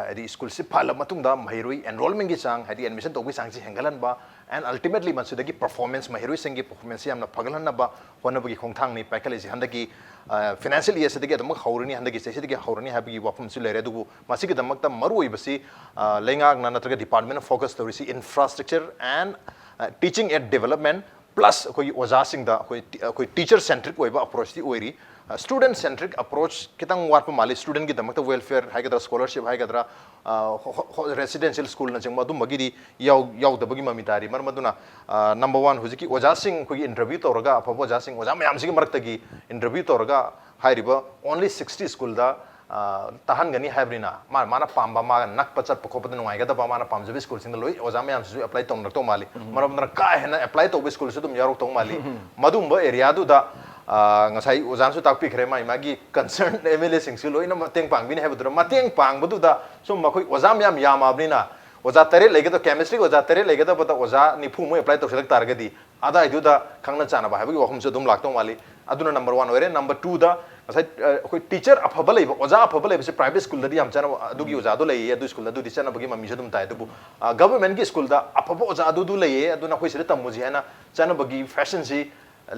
adi school si phala matungda mahirui enrollment gi chang adi admission togi chang si hengalan ba and ultimately masida gi performance mahirui sengi performance yamna phagalan na ba honabagi khongthang ni package handagi financial year sedagi adam haurani handagi sedagi haurani habigi wafum su lere dugu masigi damakta marui basi lengak na natraga department focus to receive infrastructure and teaching and development plus koi oja sing da koi teacher centric oiba approach di oiri student centric approach kitang warpa mali student ki damakta welfare haigadra scholarship haigadra residential school na jengma dum magidi yaw da bagi mamitari marmaduna number 1 hujiki oja sing koi interview toraga apabo oja sing oja mayam sigi marakta gi interview toraga hairiba only 60 school da tahan gani habrina mana pamba ma nak pachat pokopad nungai ga da ba mana pamjabi school sing loi oja mayam su apply tong nak to mali marmaduna ka hena apply to school su dum yarok tong mali madumba area du da ngasai ojan su takpi khre mai magi concern MLA sing su loina mateng pang bin hebudra mateng pang budu da sum makoi oja myam yam abrina oja tare lege to chemistry oja tare lege to bata oja ni phu mo apply to select targadi ada idu da khangna chana ba habagi wahum se dum laktong mali aduna number 1 ore number 2 da ngasai koi teacher afaba leba oja afaba leba se private school da di am chana adugi oja do lei adu school da du di chana bagi mami se dum tai du government ki school da afaba oja adu du lei aduna koi se tamuji hena chana bagi fashion si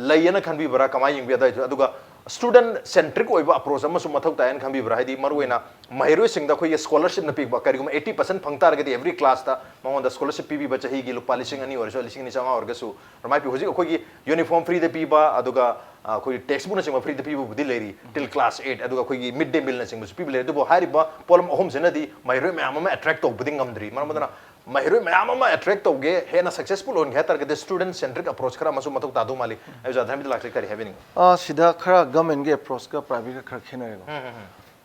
layana khanbi bara kamai ying beda aduga student centric oiba approach ama sum mathok tayan khanbi bara hidi maruena mahiroi singda khoi scholarship na pigba karigum 80% phangtar gadi every class ta mong the scholarship pibi ba chahi gi lupa lising ani or so lising ni changa or gasu ramai pi hoji khoi gi uniform free de piba aduga khoi textbook na chingba free de pibu budi leri till class 8 aduga khoi gi midday meal na chingba pibi leri dubo hariba polum ahom sena di mahiroi me ama attract to buding ngamdri marmadana mahiroi mayam ama attract toge hena successful on ghetar ke student centric approach kara masu matok tadu mali aja dhamid lakse kari having sida khara government ge approach ka private ka khara khena rego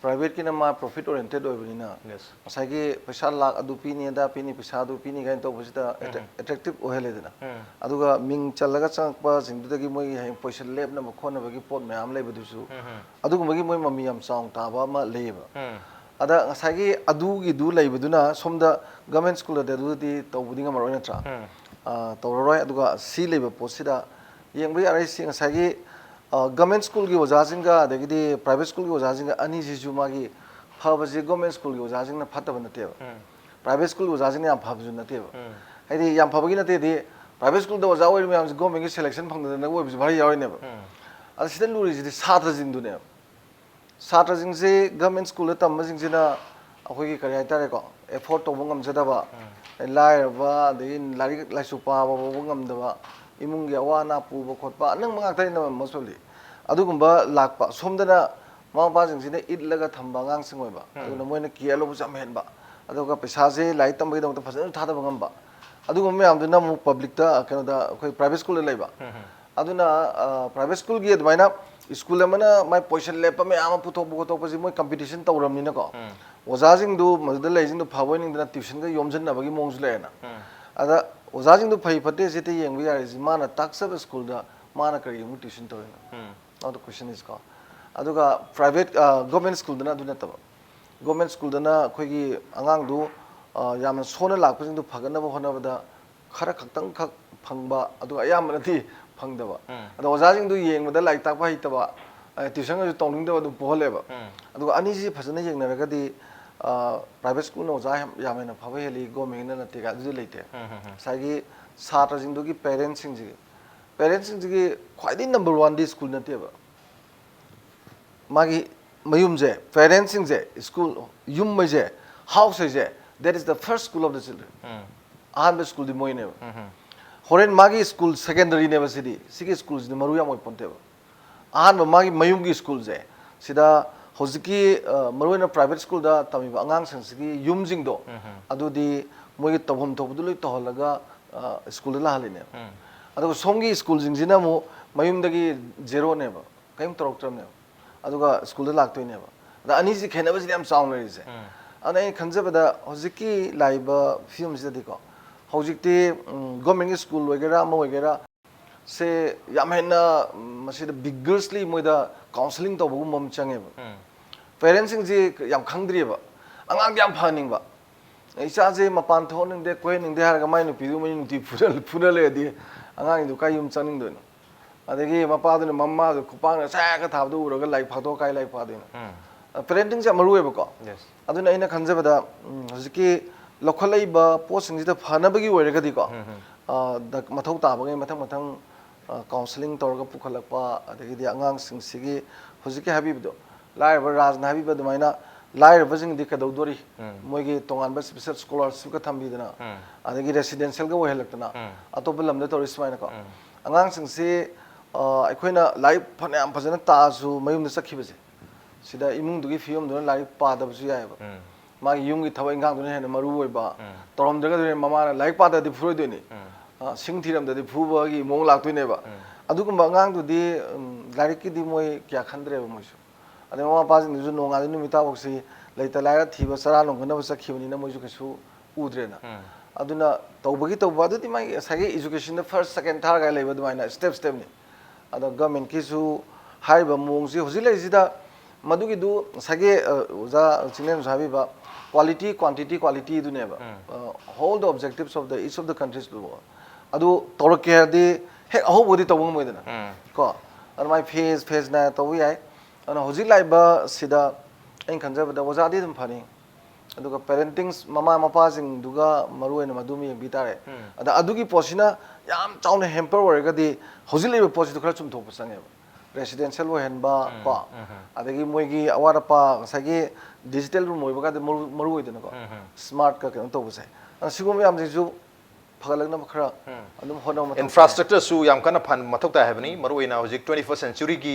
private ki na ma profit oriented oibina yes asai ge paisa lakh adu pini da pini paisa adu pini gain to bosita attractive ohele dina aduga ming chalaga changpa singdu gi moi paisa leb na khona bagi pot mayam lebe dusu aduga bagi moi mami yam song ta ba ma leba ada ngasagi adu gi du leibaduna somda government school da du di tawbudinga marona tra tawroi aduga si leiba posida yengbi arai si ngasagi government school gi wajajinga degidi private school gi wajajinga ani jisu magi phabaji government school gi wajajinga phataba nateba private school wajajinga yam phabaju nateba haidi yam phabagi nate di private school da wajawai yam government gi selection phangda na woi bari yawai neba ada sidan luri ji satra jingdu ne satra jingse government school tam jing jina akoi gi kari haitare ko effort to bungam jadaba lai ba de lari lai supa ba bungam daba imung gi awana pu ba khotpa nang mangak thai na mosoli adugumba lakpa somdana ma ba jing jina idlaga thamba ngang singoi ba aduna moina ki alo jam hen ba aduga paisa je lai tam bai dong ta phasana thada bangam ba adugum me am duna mu public ta kano da akoi private school lai ba aduna private school gi admaina school amana mai position lepa me ama puthok buthok pasi moi competition tawramni na ko ojajing du madda leijing du phawaining da tuition ga yomjan na bagi mongsu le na ada ojajing du phai phate jete yengbi ya ji mana taksab school da mana kari mu tuition tawina now the question is ko aduga private government school da na du na taba government school da na khoi gi angang du yamna sona lakpasing du phagana ba hona ba da khara khaktang khak phangba adu ayamana thi phangdaba adu ojajing du yengmada laik takpa hitaba tuition ga tongning da du pohleba adu ani si phasana yengnaraga di private school no oja yamena phaba heli government na tega du leite sagi satra jing du gi parents sing ji khwaidi number 1 di school na teba magi mayum je parents sing je school yum ma je house je that is the first school of the children aham school di moine horen magi school secondary university sigi schools di maru ya moi ponte aham magi mayum gi school je sida hojiki maru na private school da tami ba angang sang sigi yum jing do adu di moi gi tobhom thobu loi to holaga school la haline adu somgi school jing jina mo mayum dagi zero ne ba kaim torok tram ne aduga school da lak toine ba da ani si khena ba si am sound le je ana in khanjaba da hojiki laiba film ji di ko hojikti government school wagera mo wagera se yamena masida vigorously moida counseling to bu mom change ba parents ji yam khangdri ba angang yam phaning ba isa je mapan thoning de koi ning de har ga mai nu pidu mai nu ti phuna le di angang du kai yum chaning do adagi mapa du mamma du kupang sa ka thab du ura ga like photo kai like pha din parenting ja maru ba ko yes aduna ina khanjaba da hojiki lokhalai ba posing ji da phana bagi wore ga di ko da mathau ta ba ngai mathang counseling tor ga pukhalakpa adagi di angang sing sigi hojiki habib do lai ba raj na habib ba dumaina lai ba jing di ka do dori moigi tongan ba special scholarship ka thambi dana adagi residential ga wehelakna atop lam da tor ismaina ko angang sing si aikoina lai phane am phajana ta su mayum da sakhi ba je sida imung dugi film do lai pa da bu ya ba ma yung gi thawai ngang do ne maru oi ba torom daga do mama na lai pa da di phuroi do ni sing thiram da di phu ba gi mong lak tu ne ba adu ko ngang do di lai ki di moi kya khandre ba moi su ade mama pa jing ju nonga di numita bok si lai ta lai ra thi ba sara nong na ba sakhi ni na moi ju kasu udre na aduna tawbagi tawba du ti mai sagi education the first second third ga lai ba du mai na step ni ada government ki su hai ba mong si hoji lai ji da madu gi du sage uja chinglen sabi ba quality quantity du ne ba hold the objectives of the each of the countries do adu torke di he ho bodi tawung moi dana ko ar mai face na to wi ai ana hoji lai ba sida en khanja ba da waja di dum phani adu ga parenting mama mapa sing duga maru ena madumi bi tare ada adu gi posina yam chauna hamper wor ga di hoji lai ba posi du khara chum thok pasang ba residential wo hen ba ko adagi moigi awara pa sagi digital room moi ba ga maru oi dana ko smart ka kan to buse sigum yam ju phagalagna khara adum hono infrastructure su yam kana phan mathok ta habni maru ina hojik 21st century ki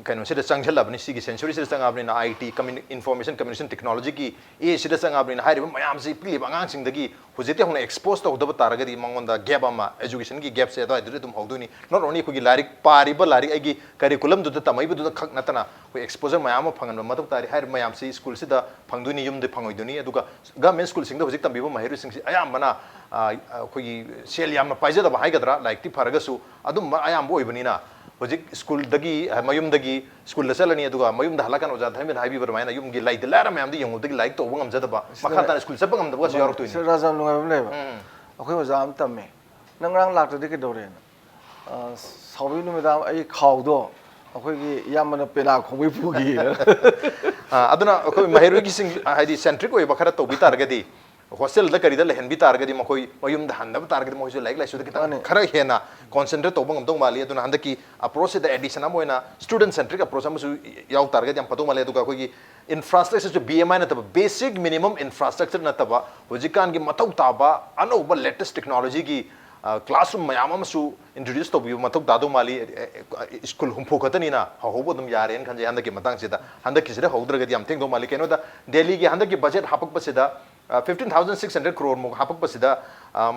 kaino sida changjal abni sigi century sida chang abni na IT information communication technology ki e sida chang abni na hairi mayam si pli bangang sing dagi hojite hona expose to hoda taragadi mangonda gap ama education ki gap se da idre tum hogduni not only ko gi larik pari ba larik agi curriculum du tamai bu du khak natana ko exposure mayam phangan mathok tari hairi mayam si school sida phangduni yum de phangoiduni aduga government school sing da hojik tambi ba mahiru sing si ayam bana ko gi sel yam paija da ba haigadra like ti faragasu adum ayam bo ibani na hojik school dagi mayum dagi school la salani aduga mayum da halakan oja thamin haibi bermaina yum gi like lara mayam di yong dagi like to bangam jada ba makhata school sa bangam da ba yor to ni sir razam lunga bam leba akhoi oja am tamme nangrang lak de ke dore sawi nu da ai khaw do akhoi gi yamana pela khongwi pu gi aduna akhoi mahiru gi sing haidi centric oi bakhara to bi targadi hostel da kari da lehen bi targadi makoi mayum da handa targadi mo like like su da kita khara hena concentrate to bangam dong mali aduna handa ki approach da addition amoina student centric approach amu yaw targadi am pato mali aduga koi infrastructure to BMI na taba basic minimum infrastructure na taba hojikan gi matau taba anoba latest technology gi classroom mayam amu introduce to bi matau dado mali school humpo khatani na hobo dum yare en khanje handa ki matang sida handa ki sida hodra ga am theng do mali keno da delhi gi handa ki budget hapak pasida 15,600 crore mo hapak pasida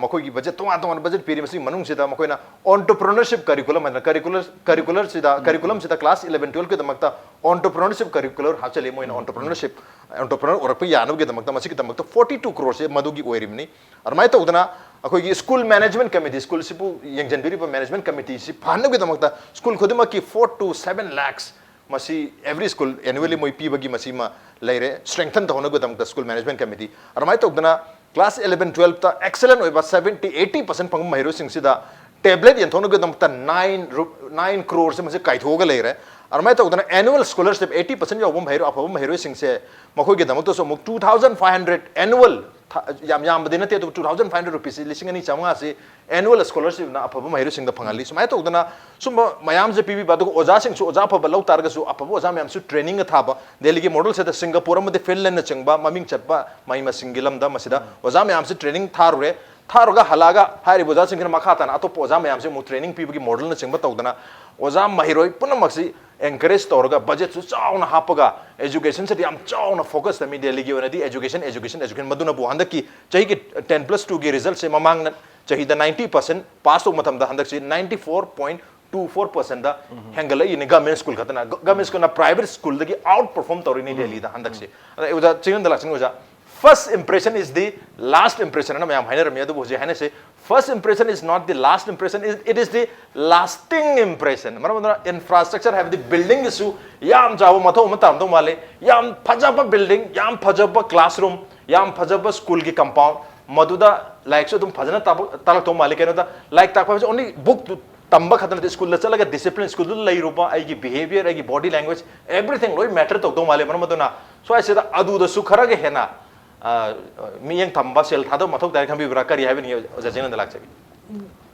makoi gi budget tonga budget peri masi manung sida makoi na entrepreneurship curriculum and curriculum sida class 11 12 ke damakta entrepreneurship curricular hachale mo in entrepreneurship entrepreneur orak pa yanu ge damakta masi ke damakta 42 crore se madu gi oirimni armai to udana akoi gi school management committee school sipu yangjan biri management committee si phanu ge damakta school khodima ki 4 to 7 lakhs masi every school annually moi pi bagi masi ma laire strengthen to hono go damakta school management committee armai to udana class 11 12 ta excellent oiba 70-80% phang mahiro sing sida tablet yen thonu gadam ta 9 crore se mase kai thoga leire armai ta udana annual scholarship 80% yobum mahiro apabum mahiro sing se makhoi gadam to so muk 2500 annual yam badina te 2500 rupees lising ani chamga se annual scholarship na apabum mahiro sing da phangali sumai ta udana sumba mayam je pibi badu oja sing su oja phaba lau targa su apabu oja mayam su training thaba delhi gi model se da singapore ma de finland na changba maming chatba mai ma singilam da masida oja mayam se training tharure थारोगा हलागा हारि बोजा सिंगन मखाताना अतो पोजा मयाम से मु training पीबगी model न चिंग बताउदना ओजा महिरोय पुनमक्सी encourage तौरगा budget सु Chowna हापगा education से याम Chowna focus तमी दिल्ली गी वनदी एजुकेशन मदुना बु हंदक की चही की 10+2 की रिजल्ट से ममांग चही द 90% पास हो मतम द हंदक से 94.24% द हेंगल इन गवर्नमेंट स्कूल खतना गवर्नमेंट स्कूल ना प्राइवेट स्कूल दगी आउट परफॉर्म तौरिनी दिल्ली द हंदक से ओजा चिंगन द लक्षण ओजा first impression is the last impression na mayam hainer me adu boje haine se first impression is not the last impression, it is the lasting impression maramandra infrastructure have the building issue yam jawo matho matam do male yam phajaba building yam phajaba classroom yam phajaba school ki compound maduda like so tum phajana talak to male keno da like tak only book tamba khatna school la chalaga discipline school lai rupa ai ki behavior ai ki body language everything loi matter to male maramaduna so I said adu da su khara ge hena me young Thamba cell था तो मथोक दायरे खंबी बरा करी है भी नहीं जजेन दलाक से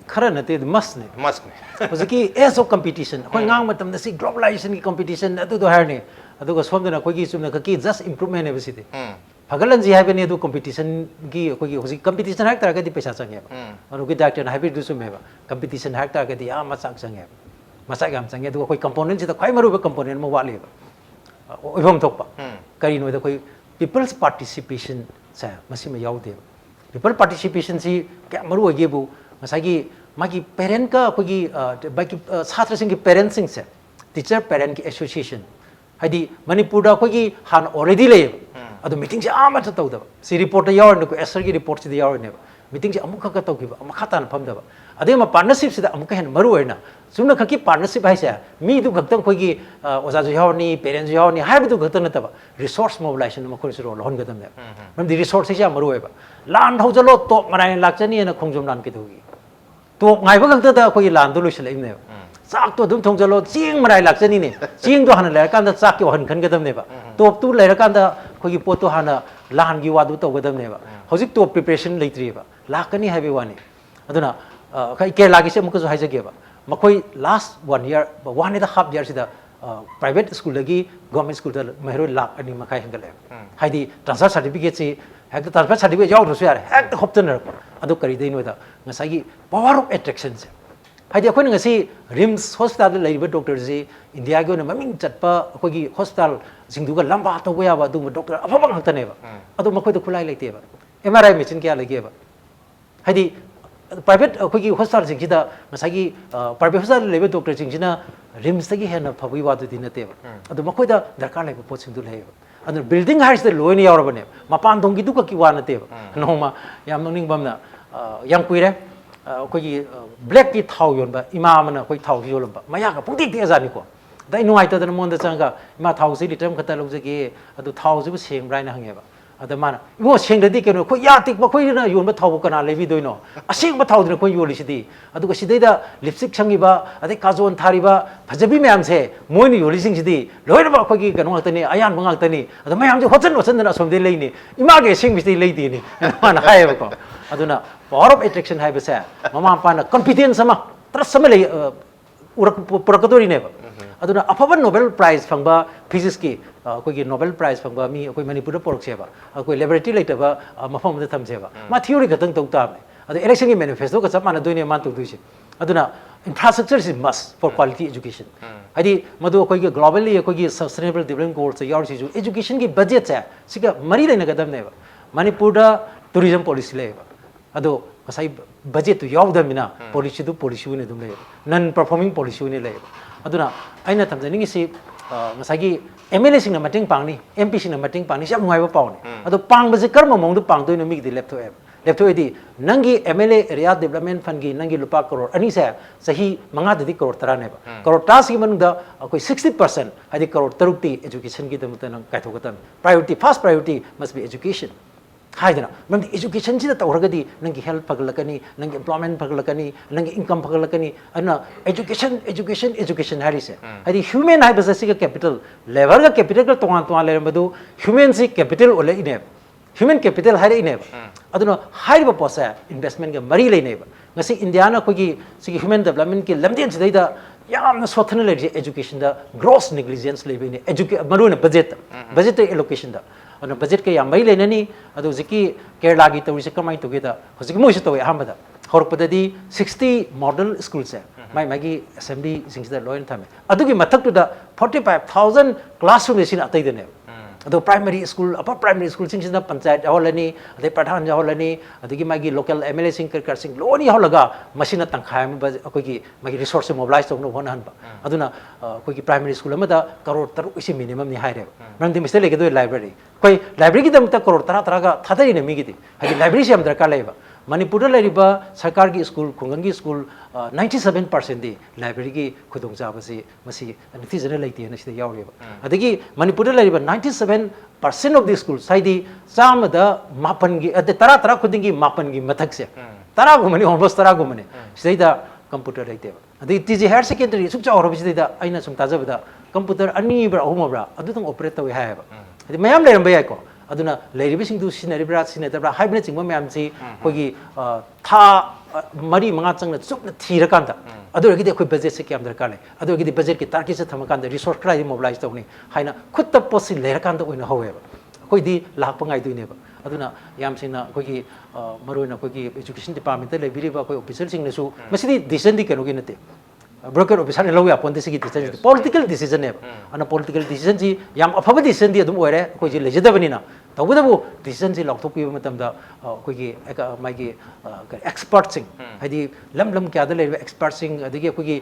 खरा नते मस्त ने होजकी एस ऑफ कंपटीशन कोई ngang मतम दसी ग्लोबलाइजेशन की कंपटीशन अदु दो हारने अदु को सोमदना कोई की सुमना की जस्ट इंप्रूवमेंट है बसिते फगलन जी है बने दु कंपटीशन की कोई की होजकी कंपटीशन है तरह के पैसा चंगे और कोई डॉक्टर है भी दुसु में कंपटीशन है तरह के या मसाक चंगे मसाक हम चंगे दु कोई कंपोनेंट से तो कोई मरुब कंपोनेंट में वाले ओइबम थोपा करी नो कोई people's participation sa masi ma yaude people participation si kya maru age bu masagi magi parent ka kogi baki chhatra sing ki parents sing se teacher parent ki association hadi manipur da kogi han already le adu meeting se ama ta tawda si report yaw ne ko sr ki report si yaw ne meeting se amukha ka taw ki ba amakha tan pham da ade ma partnership si da amukha hen maru hoina sumna khaki partnership hai se mi du gaktam kogi oja ju yaw ni parents yaw ni hai du gaktam na ta resource mobilization ma khoi se role hon gadam ne mam di resource se ja maru hai ba lan hau jalo to manai lakchani na khongjom lan ki dugi to ngai ba gakta da kogi lan du lu sele ne sak to dum thong jalo ching manai lakchani ne ching do han le kan da sak ki han khan gadam ne ba top tu le kan da kogi pot to hana lan gi wa du to gadam ne ba hojik to preparation leitri ba lakani hai be wani aduna kai ke lagi se muka hai jage ba makoi last 1 year 1.5 year sida private school lagi government school da mahiro lak ani makai hangale haidi transfer certificate si hek transfer certificate yaw thsu yar hek hoptener adu kari dei no da ngasai gi power of attraction se haidi akhoi ngasi rims hospital da laiba doctor si india gi na maming chatpa akhoi gi hospital singdu ga lamba to ya ba du doctor afaba ngakta ne ba adu makoi da khulai laite ba mri machine kya lagi ba haidi private akhoi hospital sing sida ngasagi private hospital lebe doctor sing sina rims tagi hena phabi wa du dinate ba adu makoi da darkar laiba pot sing du lei adu building house de loin yaw rabane mapan dong gi du ka ki wa nate ba noma yam ning bam na yang kuire akhoi black ki thau yon ba ima mana akhoi thau gi yolom ba maya ka pungti ti azani ko dai nuai ta da mon da changa ima thau si litam khata log jage adu thau ji bu seng brai na hange ba ada mana mo seng da di ke no ko ya tik ba khoi na yon ba thau kana levi doi no asing ba thau de ko yoli si di adu ko sidai da lipstick changi ba adai kajon thari ba phajabi myam se moi ni yoli sing si di loi ba khoi gi kanong ta ni ayan bang ta ni adu myam je hochen hochen na som de lei ni ima ge sing bi lei di ni mana hai ba ko aduna power of attraction hai ba sa mama pa na confidence sama trust sama lei urak purakadori ne ba aduna afaba nobel prize phangba physics ki koi nobel prize phangba mi koi manipur porok se ba koi laboratory laita ba mafam da tham se ba ma theory ka tang tok ta ne adu election ki manifesto ka chapana doine man tok duise aduna infrastructure is must for quality education adi madu koi globally koi sustainable development goals se yaur si ju education ki budget cha sika mari leina gadam ne ba manipur da tourism policy le ba adu kasai budget tu yaw da mina policy du policy ne dum le non performing policy ne le aduna aina thamja ningi si ngasagi MLA sing na mating pang ni MP sing na mating pang ni siap ngai ba paw ni adu pang ba je karma mong du pang doi no mi di laptop di nangi MLA area development fund gi nangi lupa crore ani sa sahi manga di crore tara ne ba crore tas gi manung da koi 60% hadi crore taruk ti education gi dam ta nang kai thokatan priority first priority must be education 하이드나 뭐 에듀케이션 진짜 떠오르거디 능기 헬프 파글라까니 능기 employment 파글라까니 능기 인컴 파글라까니 아나 에듀케이션 하리세 하디 휴먼 하이버스 시가 캐피탈 레버가 캐피탈 동안 레르마도 휴먼 시 캐피탈 올레 이네 휴먼 캐피탈 하리 이네 아두나 하이버 포사 인베스트먼트 가 머리 레네 ngasi Indiana kogi sigi human development ki lamdian chida yamna sothana le education da gross negligence le bini maruna budget allocation da ana budget ke yam mai le nani adu ziki kerala gi tawri se kamai to ge da hosiki mo se to ahmada horpada di 60 model schools mai magi assembly sing da loin thame adu gi mathak to da 45000 classroom machine atai de ne ado primary school upper primary school sing da panchayat holani ade pradhan holani adigi magi local MLA sing kar sing loni holaga machine tangkhai ma akoi gi magi resource mobilize to no hon han ba aduna akoi gi primary school ma da crore taru isi minimum ni haire mandi mistake le do library koi library gi dam ta crore tara ga thadai ne mi gi di hagi library sem darkar leba Manipur le riba sarkar gi school khungang gi school 97% di library gi khudong cha basi masi nithi jana leite na sida yaw reba adigi Manipur le riba 97% of the school saidi cham da mapan gi ade tara khuding gi mapan gi mathak se tara gu mani almost tara gu mani sida computer leite ba adi tiji higher secondary suk cha orobi sida aina sum taja ba computer ani bra ahum bra adu tong operate tawi ha ba adi mayam le ram ba yai ko aduna leiribising du sinaribra sinadabra haibne chingma mayam si kogi tha mari manga changna chupna thira kanda adu ragi de khoi budget se kyam darkar le adu ragi de budget ki target se thama kanda resource krai mobilize tawni haina khutta posi lera kanda oina howe ba koi di lak pangai du ne ba aduna yam sina kogi maroina kogi education department le biriba koi official sing ne su masidi decision di kenogi nate broker officer ne lo ya pon desi ki decision political decision ne ana political decision ji yam afaba decision di adum oire koi ji lejadabani na tawdabu decision ji lokthok pi matam da koi gi mai gi expert sing hadi lam kya da le expert sing adigi koi gi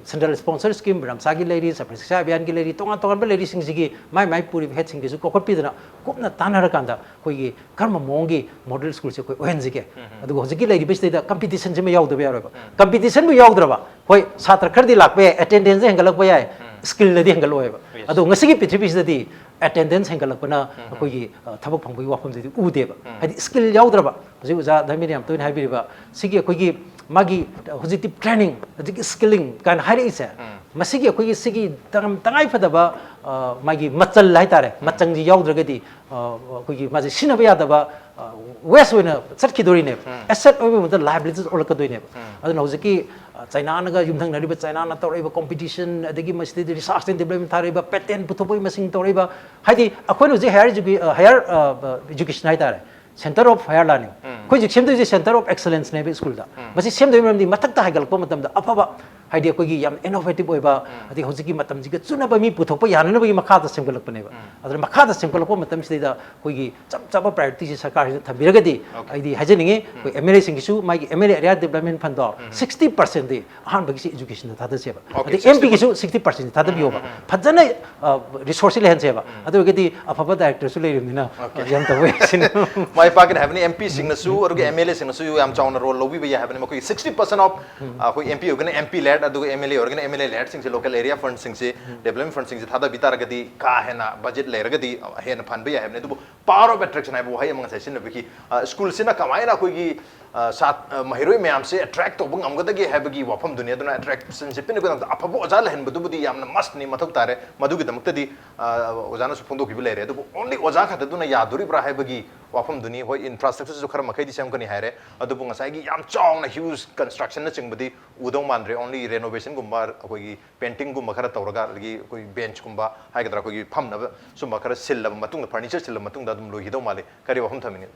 central sponsor scheme ram sagi lady saprisha abhiyan gi lady tonga tonga lady sing ji gi mai puri head sing gi su kokot pi dana kopna tanara kanda koi gi karma mongi model school se koi ohen ji ge adu hoji gi lady bes da competition ji me yaw da ba yaro competition bu yaw draba koi satra khadi lakpe attendance hengalak pa yai skill ladi hengal oeba adu ngasi gi pithri bis dadi attendance hengalak pana koi gi thabak phangbai wafam dadi u deba hadi skill yaudra hoji uja Dhanabir yam toin haibiri ba sigi koi gi magi hoji tip training hoji skilling kan hari isa masigi koi gi sigi tangai phadaba magi machal lai tare machang ji yaudra gadi koi gi maji sinaba yadaba west wena satki dori ne asset oibe muda liabilities olaka doi ne adu hoji ki China naga yumthang nariba China na tawriba competition adagi masjid research and development thariba patent puthopoi masing tawriba haidi akhoi ji higher education hai tare center of higher learning koi ji sem de center of excellence ne be school da masi sem de mem di matak ta hagal ko matam da afaba haidi koi gi yam innovative oiba adi hoji ki matam ji ga chuna ba mi puthokpa yanana ba gi makha da sem galak pane ba adra makha da sem galak ko matam si da koi gi chap priority ji sarkar ji thabiraga di aidi hajeninge koi MLA sing su mai gi MLA area development fund do 60% di ahan ba gi education da thada seba adi MP gi su 60% thada bi oba phajana resource le han seba adu gi di afaba director su le rimina yam ta we sin mai pa kin have MP sing na su or ge MLA sing na su yam chawna role lobi ba ya have ni koi 60% of koi MP ogane MP led adu MLA organ MLA led sing se local area fund sing se development fund sing se thada bitar gadi ka hena budget le ragadi hena fund ba ya have ni du power of attraction ai bo hai amang se sin biki school sina kamai na koi gi sat mahiroi mayam se attract to bung amgada gi have gi wafam dunia duna attraction se pin ko apabo ojal hen budu budi yamna must ni mathok tare madu gi damakta di ojana su phungdo ki le re du only oja kha duna yaduri bra have gi wafam duni hoi infrastructure su khara makai di sam kani haire adu bunga sai gi yam chong na huge construction na chingbadi udong mandre only renovation gumba koi gi painting gumba khara tawraga gi koi bench gumba hai gadra koi gi phamna sumba khara silla matung furniture silla matung da dum lo hido male kari wafam thamini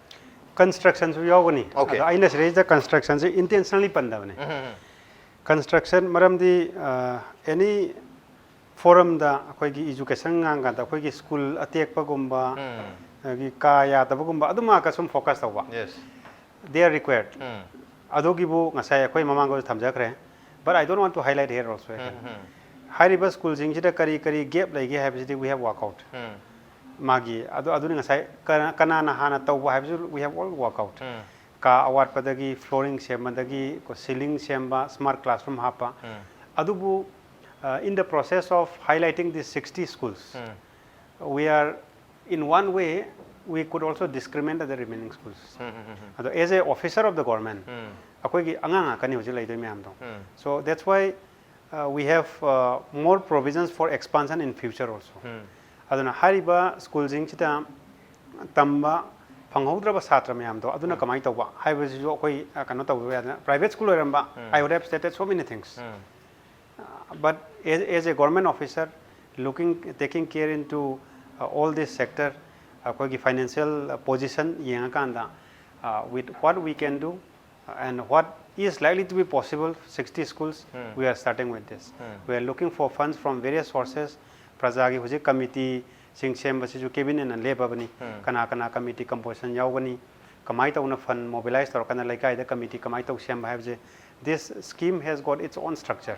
construction su yawani aina sire da construction se intentionally pandavane construction maram di any forum da koi gi education nga da koi gi school atek pa gumba gi kaya da gumba aduma ka sum focus tawa yes they are required adogi bu ngasai koi mamang go thamjakre but I don't want to highlight here also hariba school jing jida kari gap lagi have we have work out magi adu ngasai kana na hana tawwa have we have all work out ka award padagi flooring semandagi ko ceiling semba smart classroom hapa adubu in the process of highlighting these 60 schools we are in one way we could also discriminate the remaining schools. As a officer of the government, so that's why we have more provisions for expansion in future also. Aduna hariba school jingchita tamba phanghodraba satra mayam do aduna kamai tawba haibasi jo koi kano tawba private school oramba I would have stated so many things. But as a government officer taking care into all this sector financial position yengakanda with what we can do and what is likely to be possible 60 schools we are starting with this. We are looking for funds from various sources. Prajagi hujik committee sing sem basi ju cabinet and labor bani kana committee composition yawani kamai tauna fund mobilize tor kana laikai the committee kamai tau sem bhaje. This scheme has got its own structure.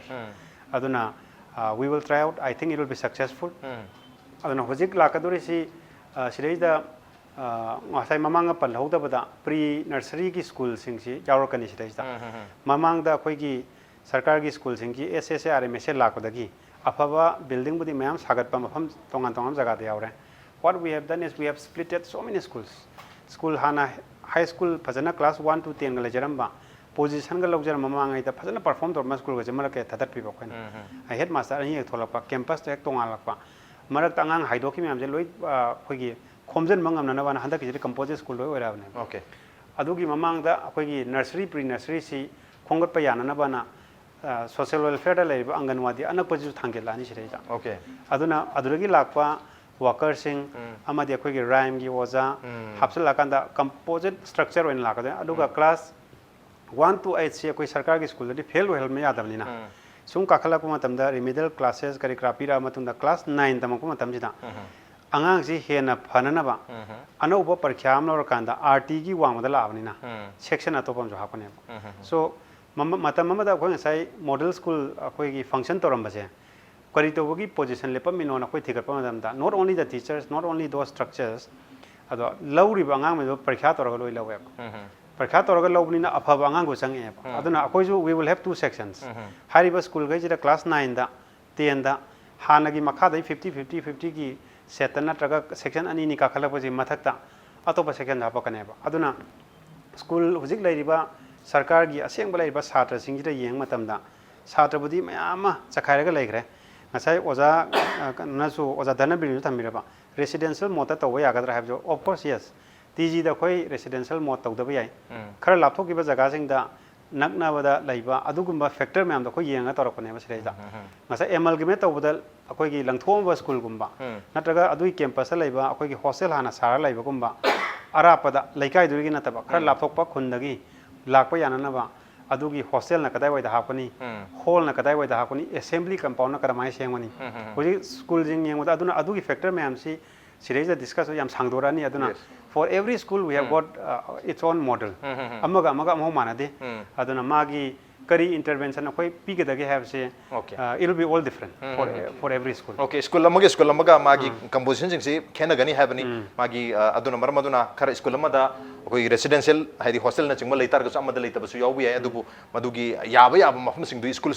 Aduna we will try out. I think it will be successful. Aduna hujik lakaduri si sireida ngasai mamanga palhauda bada pre nursery ki school sing si yawrakani sireida mamangda khoi gi sarkar gi school sing ki SSRMS lakadagi afaba building budi mayam sagat pa mafam tongan jaga de yawre. What we have done is we have splitted so many schools. School hana high school phajana class 1 to 10 gale jaramba position ga logjar mamangai ta phajana perform tor school ga jamara ke thatat pi bokhan I headmaster ani tholapa campus to ek tonga lakpa marak tangang haidoki mayam je loi khoi gi khomjen mangam na na handa ki composite school loi oirabne. Okay adugi mamang da khoi gi nursery pre nursery si khongot pa yana na bana social welfare da lei anganwadi anakpa ju thangel ani sireja. Okay aduna aduragi lakpa worker sing amadi khoi gi rhyme gi oza hapsal lakanda composite structure oin lakada aduga class 1 to 8 se koi sarkar gi school di fail hel me yadabni na sum kakhala ko matamda remedial classes kari krapira matunda class 9 tamako matam jida angang si hena phanana ba anoba parkhyam lor kanda RT gi wangda labni na section atopam jo hapane. So matam mamada khoi sai model school khoi gi function toram baje kari to gi position lepam mino na khoi thigar pam damda not only the teachers not only those structures ado lawri ba angang me parkha tor loi lawe parkha tor ga lobni na afaba angang go chang e aduna khoi ju we will have two sections hariba school ga jira class 9 da 10 da hanagi makha dai 50 gi setana traga section ani ni ka khala paji mathakta atopa section ha pakane ba aduna school hujik lairiba sarkar gi aseng balai ba satra sing jira yeng matamda satra budi mayama chakhaira ga laikre ngasai oza nasu oza Dhanabir ju thamira ba residential mota tawa yagadra have jo of course yes TG da khoi residential mot tawda ba yai khara lapthok gi ba jaga sing da nakna bada laiba adugumba factor mayam da khoi yenga torakone ba sireja ngasai amalgamate tawda akoi gi langthom ba school gumba natraga adui campus laiba akoi gi hostel hana sara laiba gumba arapada laikai durigi nataba khara lapthok pa khundagi lakpa yanana ba adugi hostel na kadai wai da hapani hall na kadai wai da hapani assembly compound na karamai sengwani hoji school jing yeng da aduna adugi factor mayam si sireja discuss yam sangdorani aduna for every school we have got its own model amaga mo manade aduna magi kari intervention akoi pigadage have say it will be all different for every school. Okay school amaga magi composition jing si khena gani have ni magi aduna marmaduna khara school amada koi residential haidi hostel na chingma leitar ga amada leita basu yawi ay adubu madugi yaba mafam sing du school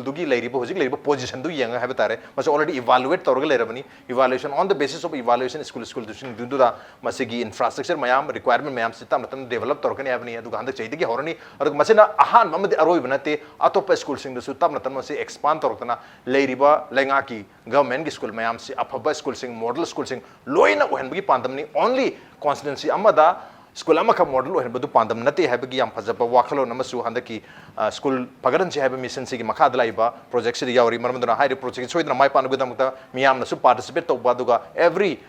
dugi leiri bo hojik leiri bo position du yang have tare mas already evaluate torga leirabani evaluation on the basis of evaluation school du sing du da masigi infrastructure mayam requirement mayam sitam tan develop torga ni avani adu ganda chaidi gi horani adu masina ahan mamadi aroi banate atop school sing du su tam tan masi expand tortana leiriba lenga ki government gi school mayam si afaba school sing model school sing loina ohen gi pandamni only constituency amada school amaka model ohen badu pandam nate habagi yam phajaba wakhalo namasu handaki school pagaran che haba mission sigi makha dalaiba project sigi yawri marmaduna high project soidna mai panu gudamta miyam na su participate to baduga every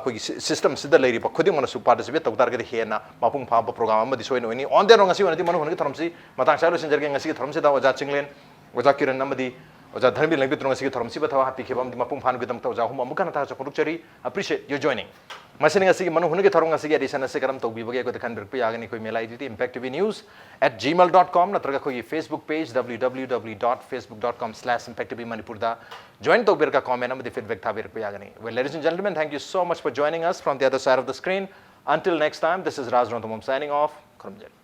koi system sida leiri ba khuding mana su participate to target hena mapung pha program amadi soina oni on the ngasi wanati manu hongi thamsi matang salo sinjarge ngasi thamsi da waja Chinglen waja Kiran amadi waja Dhanabir Laishram ngasi thamsi ba thawa happy khebam di mapung phan gudam ta waja hum amukana ta chapuruk chari appreciate your joining masini ngasi manu hungi tharong ngasi edition se karam tawbi bage ko dekhan birk pe yagani koi mail id impact tv news @gmail.com natraga koi Facebook page www.facebook.com/impacttv manipur da join to birka comment amadi feedback tha birk pe yagani. Well ladies and gentlemen, thank you so much for joining us from the other side of the screen. Until next time, this is Raj Nongthombam signing off. Kurumjel.